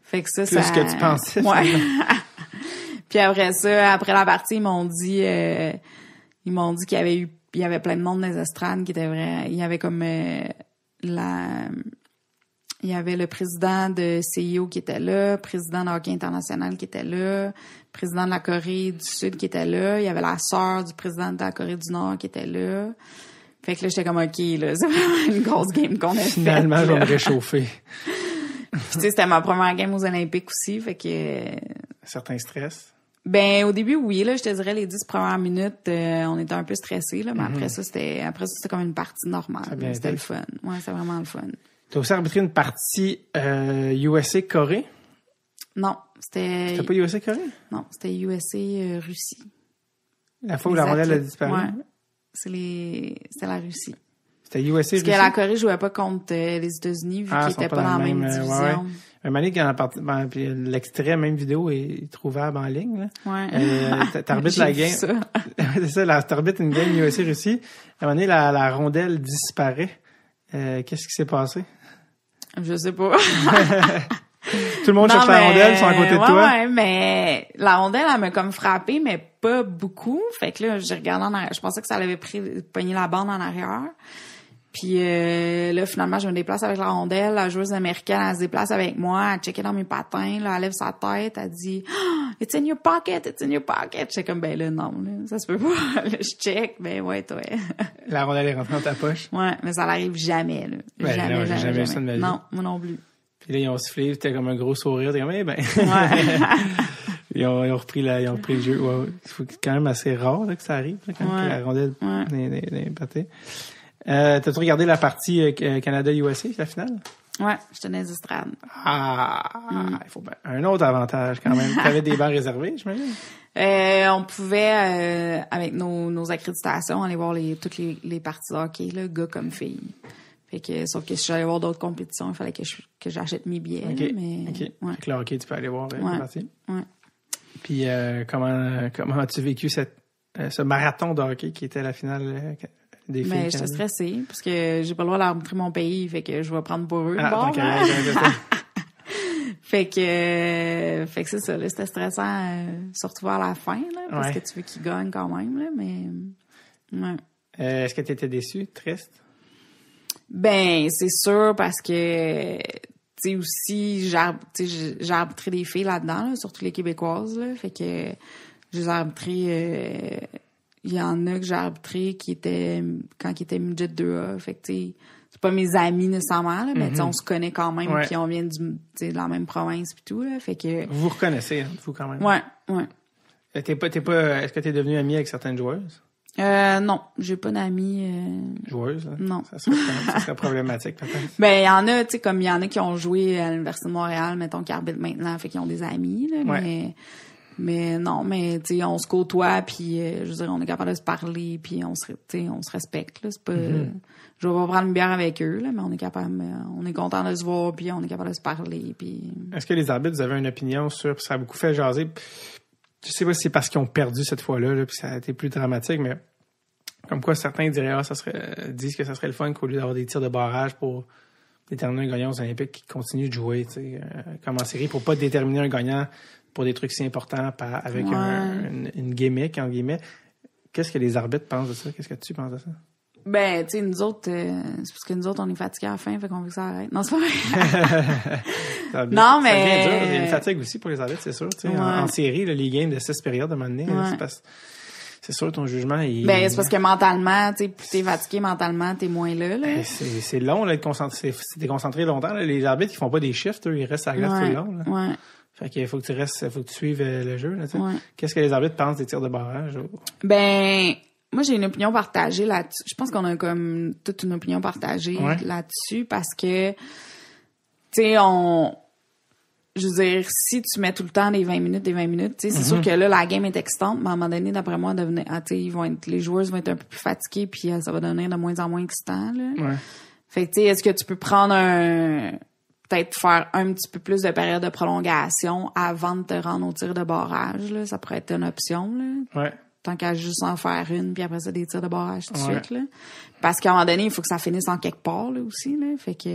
[SPEAKER 3] Fait que ça,
[SPEAKER 1] Plus que tu pensais.
[SPEAKER 3] Ouais. Puis après ça, après la partie, ils m'ont dit qu'il y avait plein de monde dans les estrades qui était vrai. Il y avait comme, il y avait le président de CIO qui était là, président de Hockey International qui était là, président de la Corée du Sud qui était là, il y avait la sœur du président de la Corée du Nord qui était là. Fait que là, j'étais comme, OK, là, c'est vraiment une grosse game qu'on a faite.
[SPEAKER 1] Finalement, je vais me réchauffer.
[SPEAKER 3] Puis tu sais, c'était ma première game aux Olympiques aussi, fait que...
[SPEAKER 1] Certain stress.
[SPEAKER 3] Ben, au début, oui, là, je te dirais, les 10 premières minutes, on était un peu stressés, là, mais après ça, c'était comme une partie normale. C'était le fun. Ouais, c'était vraiment le fun.
[SPEAKER 1] Tu as aussi arbitré une partie USA-Corée?
[SPEAKER 3] Non, c'était...
[SPEAKER 1] C'était pas USA-Corée?
[SPEAKER 3] Non, c'était USA-Russie.
[SPEAKER 1] La fois où la rondelle a disparu?
[SPEAKER 3] Ouais. C'était la Russie.
[SPEAKER 1] C'était USA-Russie?
[SPEAKER 3] Parce que la Corée jouait pas contre les États-Unis, vu qu'ils étaient pas dans la même division.
[SPEAKER 1] Ouais. Un moment donné, puis l'extrait, même vidéo, est trouvable en ligne. Là.
[SPEAKER 3] Ouais.
[SPEAKER 1] T'arbitres la game.
[SPEAKER 3] Ça.
[SPEAKER 1] C'est ça, t'arbitres une game USA-Russie. À un moment donné, la rondelle disparaît. Qu'est-ce qui s'est passé?
[SPEAKER 3] Je sais pas.
[SPEAKER 1] Tout le monde cherche la rondelle, ils sont à côté de toi.
[SPEAKER 3] Ouais, mais la rondelle, elle m'a comme frappé, mais pas beaucoup. Fait que là, j'ai regardé en arrière. Je pensais que ça l'avait pogné la bande en arrière. Puis là, finalement, je me déplace avec la rondelle. La joueuse américaine, elle se déplace avec moi. Elle checkait dans mes patins. Là, elle lève sa tête. Elle dit oh, « It's in your pocket, it's in your pocket. » J'étais comme « Ben là, non, là, ça se peut pas. » Là, je check. Ben ouais, toi.
[SPEAKER 1] La rondelle est rentrée dans ta poche.
[SPEAKER 3] Ouais, mais ça n'arrive jamais, là.
[SPEAKER 1] Ben,
[SPEAKER 3] jamais,
[SPEAKER 1] non, j'ai jamais vu ça de ma vie.
[SPEAKER 3] Non, moi non plus.
[SPEAKER 1] Puis là, ils ont sifflé. T'as comme un gros sourire. T'es comme « Eh ben... »
[SPEAKER 3] Ouais.
[SPEAKER 1] Ils ont repris le jeu. Ouais, c'est quand même assez rare là, que ça arrive, là, quand la rondelle n'est pâtée. T'as-tu regardé la partie Canada-USA, la finale?
[SPEAKER 3] Ouais, je tenais les estrades.
[SPEAKER 1] Il faut un autre avantage quand même. T'avais des bancs réservés, j'imagine?
[SPEAKER 3] On pouvait, avec nos accréditations, aller voir toutes les parties de hockey, là, gars comme filles. Fait que, sauf que si j'allais voir d'autres compétitions, il fallait que j'achète mes billets.
[SPEAKER 1] OK.
[SPEAKER 3] Mais,
[SPEAKER 1] OK.
[SPEAKER 3] Ouais.
[SPEAKER 1] Fait que là, OK, tu peux aller voir les parties.
[SPEAKER 3] Ouais.
[SPEAKER 1] Puis, comment as-tu vécu ce marathon de hockey qui était la finale des filles?
[SPEAKER 3] Mais j'étais stressée, parce que j'ai pas le droit d'arbitrer mon pays, fait que je vais prendre pour eux. Fait que c'est ça, là, c'était stressant, surtout vers la fin, là, parce que tu veux qu'ils gagnent quand même, là, mais, ouais.
[SPEAKER 1] Est-ce que tu étais déçue, triste?
[SPEAKER 3] Ben, c'est sûr, parce que, tu sais, aussi, j'ai arbitré des filles là-dedans, là, surtout les Québécoises, là, fait que j'ai arbitré, il y en a que j'ai arbitré qui étaient midget 2A. Fait que, tu sais, c'est pas mes amis nécessairement, là, mais on se connaît quand même, puis on vient de la même province puis tout, là. Fait que.
[SPEAKER 1] Vous reconnaissez, hein, vous, quand même.
[SPEAKER 3] Ouais.
[SPEAKER 1] Est-ce que t'es devenu ami avec certaines joueuses?
[SPEAKER 3] Non, j'ai pas d'amis.
[SPEAKER 1] Joueuses, hein?
[SPEAKER 3] Non.
[SPEAKER 1] Ça serait problématique, peut-être.
[SPEAKER 3] Ben, il y en a, tu sais, comme il y en a qui ont joué à l'Université de Montréal, mettons, qui arbitrent maintenant, fait qu'ils ont des amis, là, mais non, mais tu sais, on se côtoie, puis je veux dire, on est capable de se parler, puis on se respecte, là, c'est pas... Je vais pas prendre une bière avec eux, là, mais on est capable, on est content de se voir, puis on est capable de se parler, puis...
[SPEAKER 1] Est-ce que les arbitres, vous avez une opinion sur... Ça a beaucoup fait jaser... Je sais pas si c'est parce qu'ils ont perdu cette fois-là, là, puis ça a été plus dramatique, mais comme quoi certains diraient disent que ça serait le fun qu'au lieu d'avoir des tirs de barrage pour déterminer un gagnant aux Olympiques, qu'ils continuent de jouer, tu sais, comme en série, pour pas déterminer un gagnant pour des trucs si importants avec une gimmick, en guillemets. Qu'est-ce que les arbitres pensent de ça? Qu'est-ce que tu penses de ça?
[SPEAKER 3] Ben, tu sais, nous autres, c'est parce que nous autres, on est fatigués à la fin, fait qu'on veut que ça arrête. Non, c'est pas vrai. Non, mais...
[SPEAKER 1] Ça devient dur. Il y a une fatigue aussi pour les arbitres, c'est sûr. Tu sais, en série, là, les games de 6 périodes à un moment donné, c'est sûr, ton jugement...
[SPEAKER 3] Ben, c'est parce que mentalement, tu sais, plus t'es fatigué mentalement, t'es moins là.
[SPEAKER 1] C'est long, là, t'es concentré longtemps. Là. Les arbitres, ils font pas des shifts, eux, ils restent à la glace tout le long. Là.
[SPEAKER 3] Ouais.
[SPEAKER 1] Fait qu'il faut que tu suives le jeu. Là, Qu'est-ce que les arbitres pensent des tirs de barrage?
[SPEAKER 3] Ben... Moi, j'ai une opinion partagée là-dessus. Je pense qu'on a comme toute une opinion partagée là-dessus parce que, tu sais, je veux dire, si tu mets tout le temps des 20 minutes, tu sais, c'est sûr que là, la game est excitante, mais à un moment donné, d'après moi, tu sais, les joueurs vont être un peu plus fatigués puis ça va devenir de moins en moins excitant, là.
[SPEAKER 1] Ouais.
[SPEAKER 3] Fait que, tu sais, est-ce que tu peux prendre peut-être faire un petit peu plus de période de prolongation avant de te rendre au tir de barrage, là? Ça pourrait être une option, là.
[SPEAKER 1] Ouais.
[SPEAKER 3] Tant qu'à juste en faire une, puis après ça, des tirs de barrage tout de suite, là. Parce qu'à un moment donné, il faut que ça finisse en quelque part, là, aussi, là. Fait que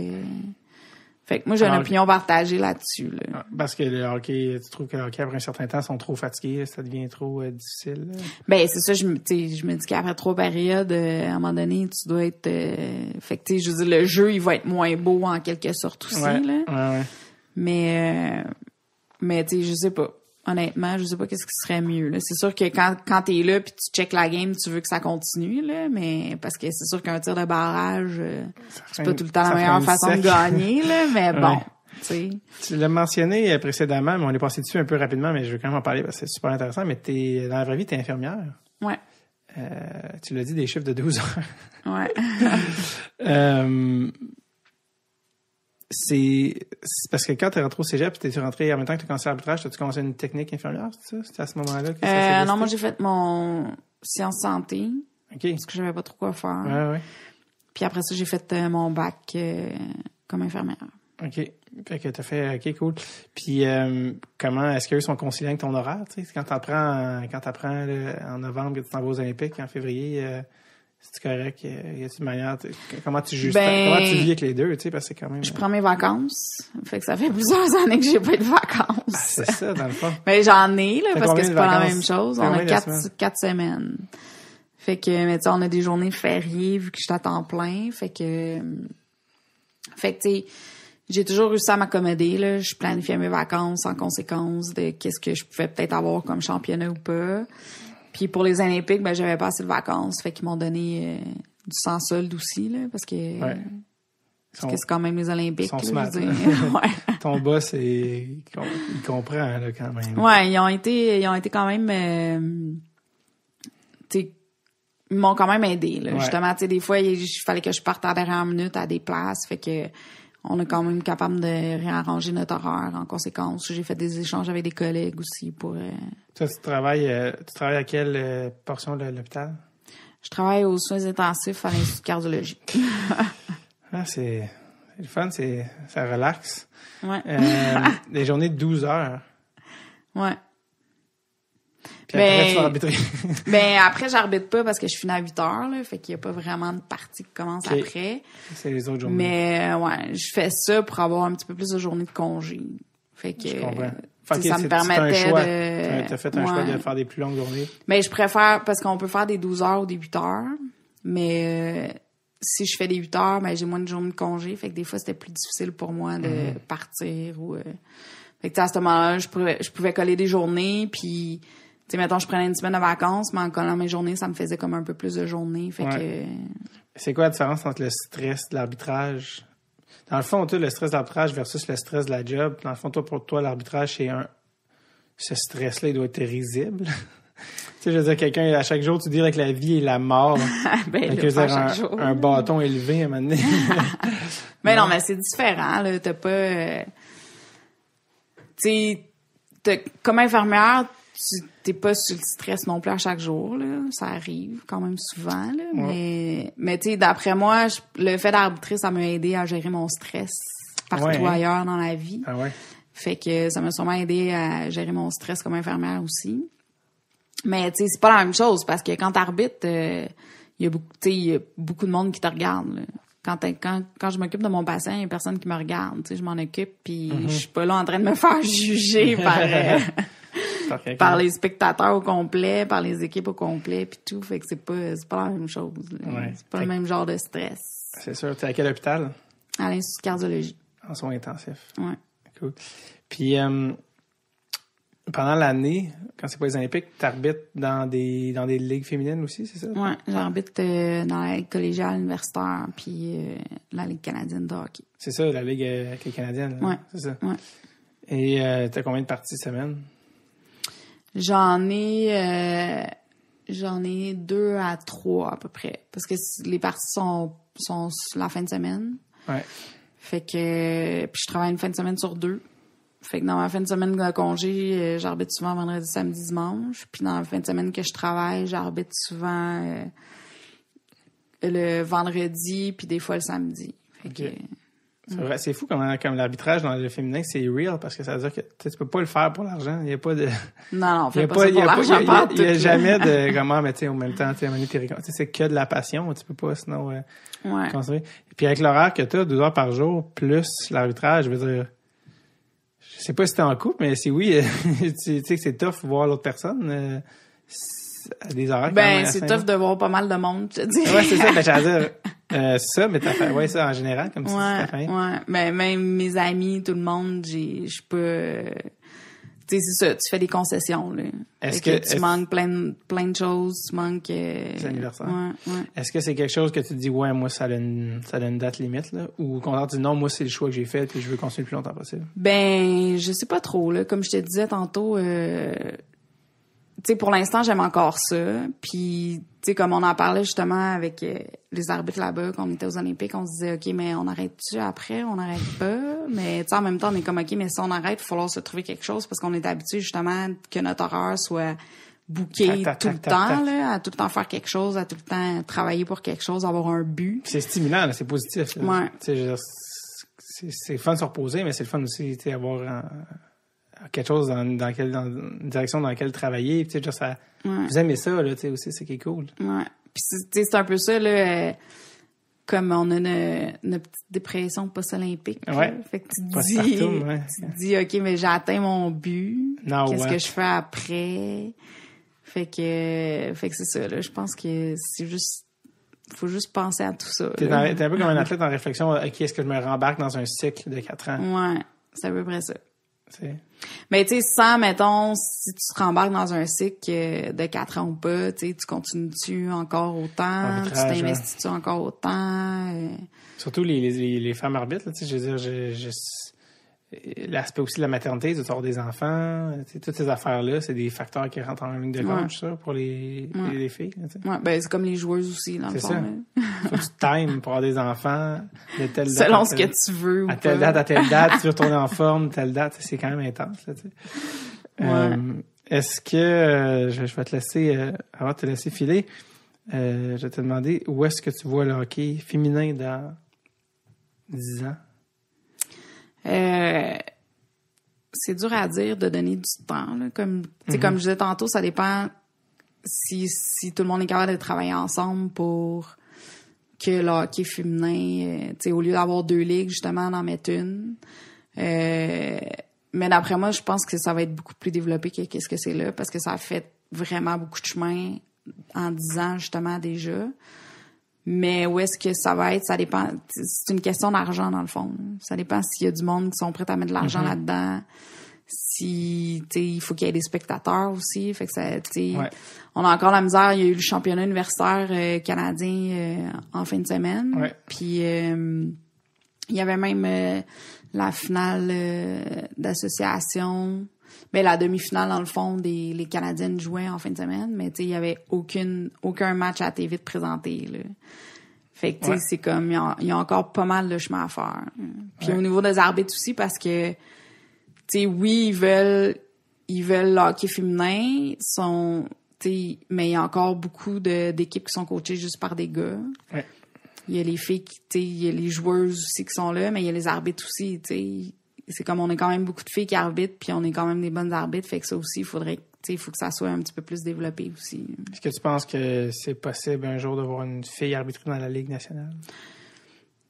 [SPEAKER 3] moi, j'ai une opinion partagée là-dessus, là.
[SPEAKER 1] Parce que le hockey, tu trouves que le hockey, après un certain temps, sont trop fatigués, ça devient trop difficile, là.
[SPEAKER 3] Ben, c'est ça, je me dis qu'après 3 périodes, à un moment donné, tu dois être, fait que, tu sais, je veux dire, le jeu, il va être moins beau, en quelque sorte, aussi, là.
[SPEAKER 1] Ouais.
[SPEAKER 3] Mais tu sais, je sais pas. Honnêtement, je sais pas qu'est-ce qui serait mieux, là. C'est sûr que quand t'es là pis tu checkes la game, tu veux que ça continue, là, mais parce que c'est sûr qu'un tir de barrage, c'est pas tout le temps la meilleure façon de gagner, là, mais bon, tu sais.
[SPEAKER 1] Tu l'as mentionné précédemment, mais on est passé dessus un peu rapidement, mais je veux quand même en parler parce que c'est super intéressant, mais dans la vraie vie, t'es infirmière.
[SPEAKER 3] Ouais.
[SPEAKER 1] Tu l'as dit, des chiffres de 12 heures.
[SPEAKER 3] Ouais.
[SPEAKER 1] C'est parce que quand t'es rentré au cégep, t'es rentré en même temps que t'as commencé l'arbitrage, t'as-tu commencé une technique infirmière, c'est ça? C'était à ce moment-là que ça s'est décidé?
[SPEAKER 3] Non, moi, j'ai fait mon sciences santé.
[SPEAKER 1] OK.
[SPEAKER 3] Parce que j'avais pas trop quoi faire.
[SPEAKER 1] Ouais.
[SPEAKER 3] Puis après ça, j'ai fait mon bac comme infirmière.
[SPEAKER 1] OK. Fait que t'as fait, OK, cool. Puis, comment, est-ce qu'eux sont conciliants avec ton horaire, tu sais? Quand t'apprends en novembre que tu t'en vas aux Olympiques, en février, c'est correct? Y a-t-il une manière? Comment tu juges comment tu vis avec les deux, tu sais? Parce que c'est quand même.
[SPEAKER 3] Je prends mes vacances. Fait que ça fait plusieurs années que j'ai pas eu de vacances.
[SPEAKER 1] Ah, c'est ça, dans le fond.
[SPEAKER 3] Mais j'en ai, là, parce que c'est pas
[SPEAKER 1] vacances?
[SPEAKER 3] la même chose. On a 4 semaines. Fait que, mais tu sais, on a des journées fériées vu que je suis à temps plein. Fait que, tu sais, j'ai toujours réussi à m'accommoder, là. Je planifiais mes vacances en conséquence de qu'est-ce que je pouvais peut-être avoir comme championnat ou pas. Puis pour les Olympiques, ben j'avais pas assez de vacances, fait qu'ils m'ont donné du sans solde aussi, là, parce que parce que c'est quand même les Olympiques.
[SPEAKER 1] Ils sont smart,
[SPEAKER 3] je veux dire. Ouais.
[SPEAKER 1] Ton boss, il comprend, là, quand même.
[SPEAKER 3] Ouais, ils ont été quand même, tu sais, ils m'ont quand même aidé, là. Justement, tu sais, des fois, il fallait que je parte à la dernière minute à des places, fait que on est quand même capable de réarranger notre horaire en conséquence. J'ai fait des échanges avec des collègues aussi pour...
[SPEAKER 1] Toi, tu travailles à quelle portion de l'hôpital?
[SPEAKER 3] Je travaille aux soins intensifs à l'Institut de cardiologie.
[SPEAKER 1] C'est le fun, ça relaxe.
[SPEAKER 3] Ouais.
[SPEAKER 1] Des journées de 12 heures.
[SPEAKER 3] Ouais.
[SPEAKER 1] Puis après, tu vas arbitrer.
[SPEAKER 3] Après, j'arbitre pas parce que je finis à 8 heures, là. Fait qu'il y a pas vraiment de partie qui commence après.
[SPEAKER 1] C'est les autres journées.
[SPEAKER 3] Mais, ouais, je fais ça pour avoir un petit peu plus de journées de congé. Fait que,
[SPEAKER 1] je comprends.
[SPEAKER 3] Ça me permettait de...
[SPEAKER 1] T'as fait un choix de faire des plus longues journées.
[SPEAKER 3] Mais je préfère, parce qu'on peut faire des 12 heures ou des 8 heures. Mais, si je fais des 8 heures, ben, j'ai moins de journées de congé. Fait que des fois, c'était plus difficile pour moi de partir ou, fait que, à ce moment-là, je pouvais coller des journées, puis, tu sais, mettons, je prenais une semaine de vacances, mais en collant mes journées, ça me faisait comme un peu plus de journées. Fait que...
[SPEAKER 1] C'est quoi la différence entre le stress de l'arbitrage? Dans le fond, toi, le stress de l'arbitrage versus le stress de la job, dans le fond, toi, pour toi, l'arbitrage, ce stress-là, il doit être risible. Tu sais, je veux dire, quelqu'un, à chaque jour, tu dirais que la vie et la mort.
[SPEAKER 3] Ben,
[SPEAKER 1] là, chaque jour. Un bâton élevé, à un moment donné.
[SPEAKER 3] Mais non, mais c'est différent, là. T'as pas... tu sais, comme infirmière, t'es pas sur le stress non plus à chaque jour, là. Ça arrive quand même souvent, là. Ouais. Mais tu sais, d'après moi, le fait d'arbitrer, ça m'a aidé à gérer mon stress partout ailleurs dans la vie.
[SPEAKER 1] Ah ouais.
[SPEAKER 3] Fait que ça m'a sûrement aidé à gérer mon stress comme infirmière aussi. Mais tu sais, c'est pas la même chose parce que quand t'arbitres, il y a beaucoup de monde qui te regarde, là. Quand je m'occupe de mon patient, il y a personne qui me regarde, tu sais, je m'en occupe puis je suis pas là en train de me faire juger par les spectateurs au complet, par les équipes au complet puis tout, fait que c'est pas la même chose. Ouais. C'est pas le même genre de stress.
[SPEAKER 1] C'est sûr. T'es à quel hôpital?
[SPEAKER 3] À l'Institut de cardiologie.
[SPEAKER 1] En soins intensifs.
[SPEAKER 3] Ouais.
[SPEAKER 1] Cool. Puis pendant l'année, quand c'est pas les Olympiques, t'arbitres dans des ligues féminines aussi, c'est ça? Ouais,
[SPEAKER 3] j'arbitre dans la ligue collégiale universitaire puis la ligue canadienne de hockey.
[SPEAKER 1] C'est ça, la ligue canadienne. Là.
[SPEAKER 3] Ouais.
[SPEAKER 1] C'est ça.
[SPEAKER 3] Ouais.
[SPEAKER 1] Et t'as combien de parties semaine?
[SPEAKER 3] J'en ai 2 à 3 à peu près. Parce que les parties sont la fin de semaine.
[SPEAKER 1] Ouais.
[SPEAKER 3] Fait que puis je travaille une fin de semaine sur 2. Fait que dans ma fin de semaine de congé, j'arbitre souvent vendredi, samedi, dimanche. Puis dans la fin de semaine que je travaille, j'arbitre souvent le vendredi puis des fois le samedi. Fait que
[SPEAKER 1] c'est vrai, c'est fou comme l'arbitrage dans le féminin, c'est real parce que ça veut dire que tu peux pas le faire pour l'argent. Il y a pas de.
[SPEAKER 3] Non, on fait pas ça pour l'argent.
[SPEAKER 1] Il y a jamais de comment, mais tu sais, en même temps, c'est que de la passion. Tu peux pas sinon construire. Puis avec l'horaire que tu as, 2 heures par jour plus l'arbitrage, je veux dire. Je sais pas si t'es en couple, mais si oui, tu sais que c'est tough voir l'autre personne à des horaires.
[SPEAKER 3] Ben, c'est tough de voir pas mal de monde, je te dis.
[SPEAKER 1] Ouais, c'est ça. Ben, j'allais dire ça, mais t'as fait, ça en général, comme ça, t'as fait.
[SPEAKER 3] Ouais. Ben, même mes amis, tout le monde, je suis pas. Tu sais, c'est ça. Tu fais des concessions, là. Tu manques plein de choses, tu manques.
[SPEAKER 1] C'est anniversaire.
[SPEAKER 3] Ouais.
[SPEAKER 1] Est-ce que c'est quelque chose que tu te dis, ouais, moi, ça a une date limite, là? Ou au contraire, tu dis, non, moi, c'est le choix que j'ai fait, puis je veux continuer le plus longtemps possible?
[SPEAKER 3] Ben, je sais pas trop, là. Comme je te disais tantôt, tu sais, pour l'instant, j'aime encore ça. Puis, tu sais, comme on en parlait justement avec les arbitres là-bas, quand on était aux Olympiques, on se disait, OK, mais on arrête-tu après? On n'arrête pas? Mais, tu sais, en même temps, on est comme, OK, mais si on arrête, il va falloir se trouver quelque chose parce qu'on est habitué justement que notre horaire soit booké tout le temps, là, à tout le temps faire quelque chose, à tout le temps travailler pour quelque chose, avoir un but.
[SPEAKER 1] C'est stimulant, là, c'est positif. Là.
[SPEAKER 3] Ouais.
[SPEAKER 1] Tu sais, c'est fun de se reposer, mais c'est le fun aussi, tu sais, avoir quelque chose dans une direction dans laquelle travailler, tu sais, genre ça, vous aimez ça, là, tu sais, aussi, c'est qui est cool.
[SPEAKER 3] Ouais. Puis, tu sais, c'est un peu ça, là, comme on a notre petite dépression post-olympique.
[SPEAKER 1] Ouais.
[SPEAKER 3] Fait que tu te dis, OK, mais j'ai atteint mon but. Qu'est-ce que je fais après? Fait que c'est ça, là. Je pense que c'est juste, faut juste penser à tout ça.
[SPEAKER 1] T'es un peu comme un athlète en réflexion, OK, est-ce que je me rembarque dans un cycle de 4 ans?
[SPEAKER 3] Ouais. C'est à peu près ça. Mais tu sais, mettons, si tu te rembarques dans un cycle de 4 ans ou pas, tu sais, tu continues-tu encore autant, tu t'investis-tu encore autant.
[SPEAKER 1] Surtout les femmes arbitres, tu sais, je veux dire, l'aspect aussi de la maternité, de avoir des enfants, tu sais, toutes ces affaires-là, c'est des facteurs qui rentrent en ligne de compte, ça, pour les filles. Tu sais.
[SPEAKER 3] Ouais, ben c'est comme les joueuses aussi, dans le fond.
[SPEAKER 1] C'est ça. Faut que tu times pour avoir des enfants de telle date.
[SPEAKER 3] Selon ce que tu veux ou pas.
[SPEAKER 1] À telle date, tu veux retourner en forme, telle date, c'est quand même intense, là, tu sais. Est-ce que, je vais te laisser, avant de te laisser filer, je vais te demander où est-ce que tu vois le hockey féminin dans 10 ans?
[SPEAKER 3] C'est dur à dire de donner du temps, là. Comme je disais tantôt, ça dépend si tout le monde est capable de travailler ensemble pour que le hockey féminin, au lieu d'avoir 2 ligues, justement, d'en mettre une. Mais d'après moi, je pense que ça va être beaucoup plus développé qu'est-ce que c'est là, parce que ça a fait vraiment beaucoup de chemin en 10 ans, justement, déjà. Mais où est-ce que ça va être, ça dépend. C'est une question d'argent, dans le fond. Ça dépend s'il y a du monde qui sont prêts à mettre de l'argent là-dedans. si, tu sais, il faut qu'il y ait des spectateurs aussi. Fait que ça, tu sais,
[SPEAKER 1] Ouais.
[SPEAKER 3] on a encore la misère. Il y a eu le championnat universitaire canadien en fin de semaine.
[SPEAKER 1] Ouais.
[SPEAKER 3] Puis il y avait même la finale d'association. Ben, la demi-finale, dans le fond, les Canadiennes jouaient en fin de semaine, mais tu sais, il y avait aucun match à la TV de présenté, là. Fait que, tu sais,
[SPEAKER 1] Ouais.
[SPEAKER 3] c'est comme, il y a encore pas mal de chemin à faire. Puis
[SPEAKER 1] Ouais.
[SPEAKER 3] au niveau des arbitres aussi, parce que, tu sais, oui, ils veulent le hockey féminin, tu sais, mais il y a encore beaucoup d'équipes qui sont coachées juste par des gars.
[SPEAKER 1] Ouais.
[SPEAKER 3] Il y a les filles tu sais, il y a les joueuses aussi qui sont là, mais il y a les arbitres aussi, tu sais. C'est comme on est quand même beaucoup de filles qui arbitrent, puis on est quand même des bonnes arbitres, fait que ça aussi, il faut que ça soit un petit peu plus développé aussi.
[SPEAKER 1] Est-ce que tu penses que c'est possible un jour de voir une fille arbitrer dans la Ligue nationale?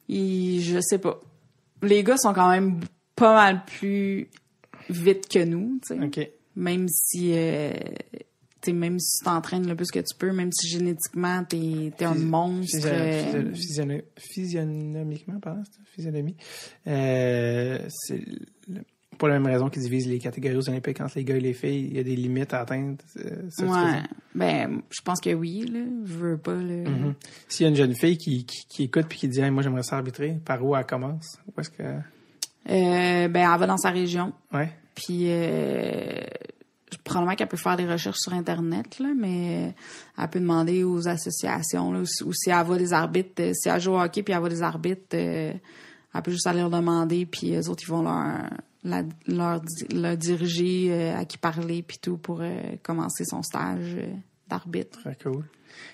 [SPEAKER 3] Je sais pas. Les gars sont quand même pas mal plus vite que nous, tu sais.
[SPEAKER 1] OK.
[SPEAKER 3] Même si même si tu t'entraînes le plus que tu peux, même si génétiquement t'es un monstre.
[SPEAKER 1] Physionomiquement, pardon, physionomie. C'est pas la même raison qu'ils divisent les catégories aux Olympiques entre les gars et les filles. Il y a des limites à atteindre. Ça,
[SPEAKER 3] ouais. Ben, je pense que oui, là. Je veux pas, là.
[SPEAKER 1] Mm-hmm. S'il y a une jeune fille qui écoute puis qui dit hey, moi j'aimerais ça arbitrer, par où elle commence? Où est-ce que.
[SPEAKER 3] Ben, elle va dans sa région.
[SPEAKER 1] Ouais.
[SPEAKER 3] Puis probablement qu'elle peut faire des recherches sur Internet, là, mais elle peut demander aux associations, là, ou si elle voit des arbitres, si elle joue au hockey puis elle voit des arbitres, elle peut juste aller leur demander, puis eux autres, ils vont leur diriger à qui parler puis tout pour commencer son stage d'arbitre.
[SPEAKER 1] Très cool.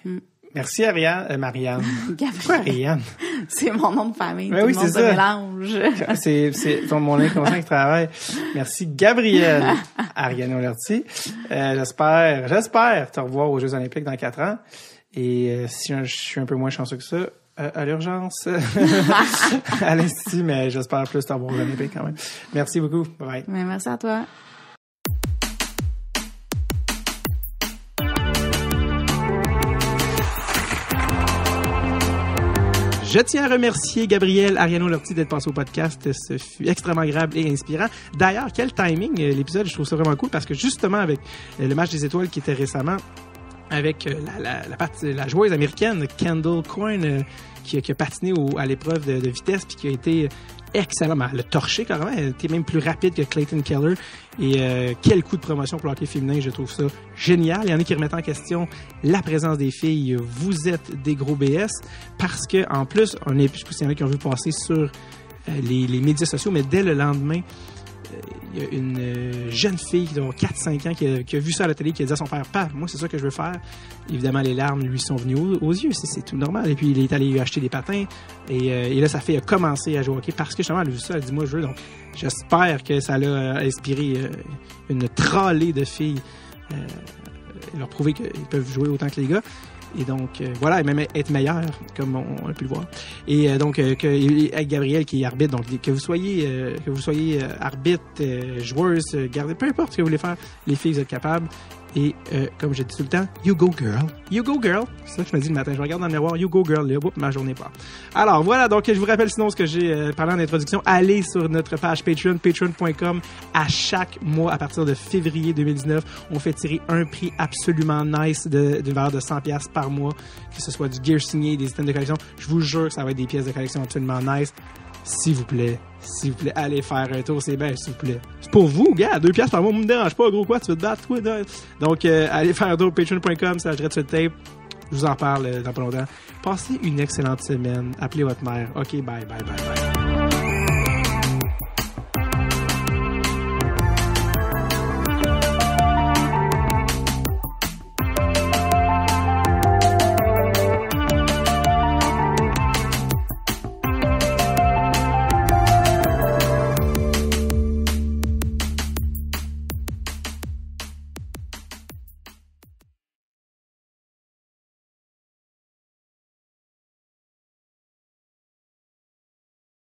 [SPEAKER 3] Mm.
[SPEAKER 1] Merci Marianne.
[SPEAKER 3] Gabriel.
[SPEAKER 1] Pourquoi Ariane?
[SPEAKER 3] C'est mon nom de famille.
[SPEAKER 1] Ben
[SPEAKER 3] tout
[SPEAKER 1] oui,
[SPEAKER 3] le monde
[SPEAKER 1] c'est
[SPEAKER 3] se
[SPEAKER 1] ça.
[SPEAKER 3] mélange.
[SPEAKER 1] C'est mon inconscient qui travaille. Merci Gabriel Ariane Olerti. J'espère te revoir aux Jeux Olympiques dans 4 ans. Et si je suis un peu moins chanceux que ça, à l'urgence, à l'Institut, mais j'espère plus te revoir aux Olympiques quand même. Merci beaucoup. Bye.
[SPEAKER 3] Mais merci à toi.
[SPEAKER 1] Je tiens à remercier Gabriel Ariano-Lortie d'être passé au podcast. Ce fut extrêmement agréable et inspirant. D'ailleurs, quel timing, l'épisode, je trouve ça vraiment cool parce que justement avec le match des étoiles qui était récemment, avec la joueuse américaine Kendall Coyne qui a patiné à l'épreuve de vitesse puis qui a été excellent. Elle a torché carrément. Elle était même plus rapide que Clayton Keller. Et quel coup de promotion pour le hockey féminin. Je trouve ça génial. Il y en a qui remettent en question la présence des filles. Vous êtes des gros BS. Parce que en plus, je sais pas s'il y en a qui ont vu passer sur les médias sociaux, mais dès le lendemain, il y a une jeune fille qui doit avoir 4-5 ans qui a vu ça à la télé, qui a dit à son père, « Papa, moi, c'est ça que je veux faire. » Évidemment, les larmes lui sont venues aux yeux. C'est tout normal. Et puis, il est allé lui acheter des patins. Et là, sa fille a commencé à jouer au hockey parce que, justement, elle a vu ça. Elle a dit, « Moi, je veux. » Donc, j'espère que ça l'a inspiré une tralée de filles leur prouver qu'ils peuvent jouer autant que les gars. Et donc, voilà, et même être meilleur, comme on a pu le voir. Et donc, avec Gabriel qui est arbitre, donc que vous soyez arbitre, joueuse, gardez, peu importe ce que vous voulez faire, les filles, vous êtes capables. Et comme je dis tout le temps, you go girl, you go girl. C'est ça que je me dis le matin. Je regarde dans le miroir, you go girl. Là, ma journée part. Alors voilà, donc je vous rappelle sinon ce que j'ai parlé en introduction. Allez sur notre page Patreon, patreon.com. À chaque mois, à partir de février 2019, on fait tirer un prix absolument nice d'une valeur de 100$ par mois, que ce soit du gear signé, des items de collection. Je vous jure que ça va être des pièces de collection absolument nice. S'il vous plaît, allez faire un tour, c'est bien, s'il vous plaît. C'est pour vous, gars, 2$ par mois, me dérange pas, gros, quoi, tu veux te battre, quoi, donc, allez faire un tour, patreon.com/DreadSuitTape. Je vous en parle dans pas longtemps. Passez une excellente semaine. Appelez votre mère. OK, bye.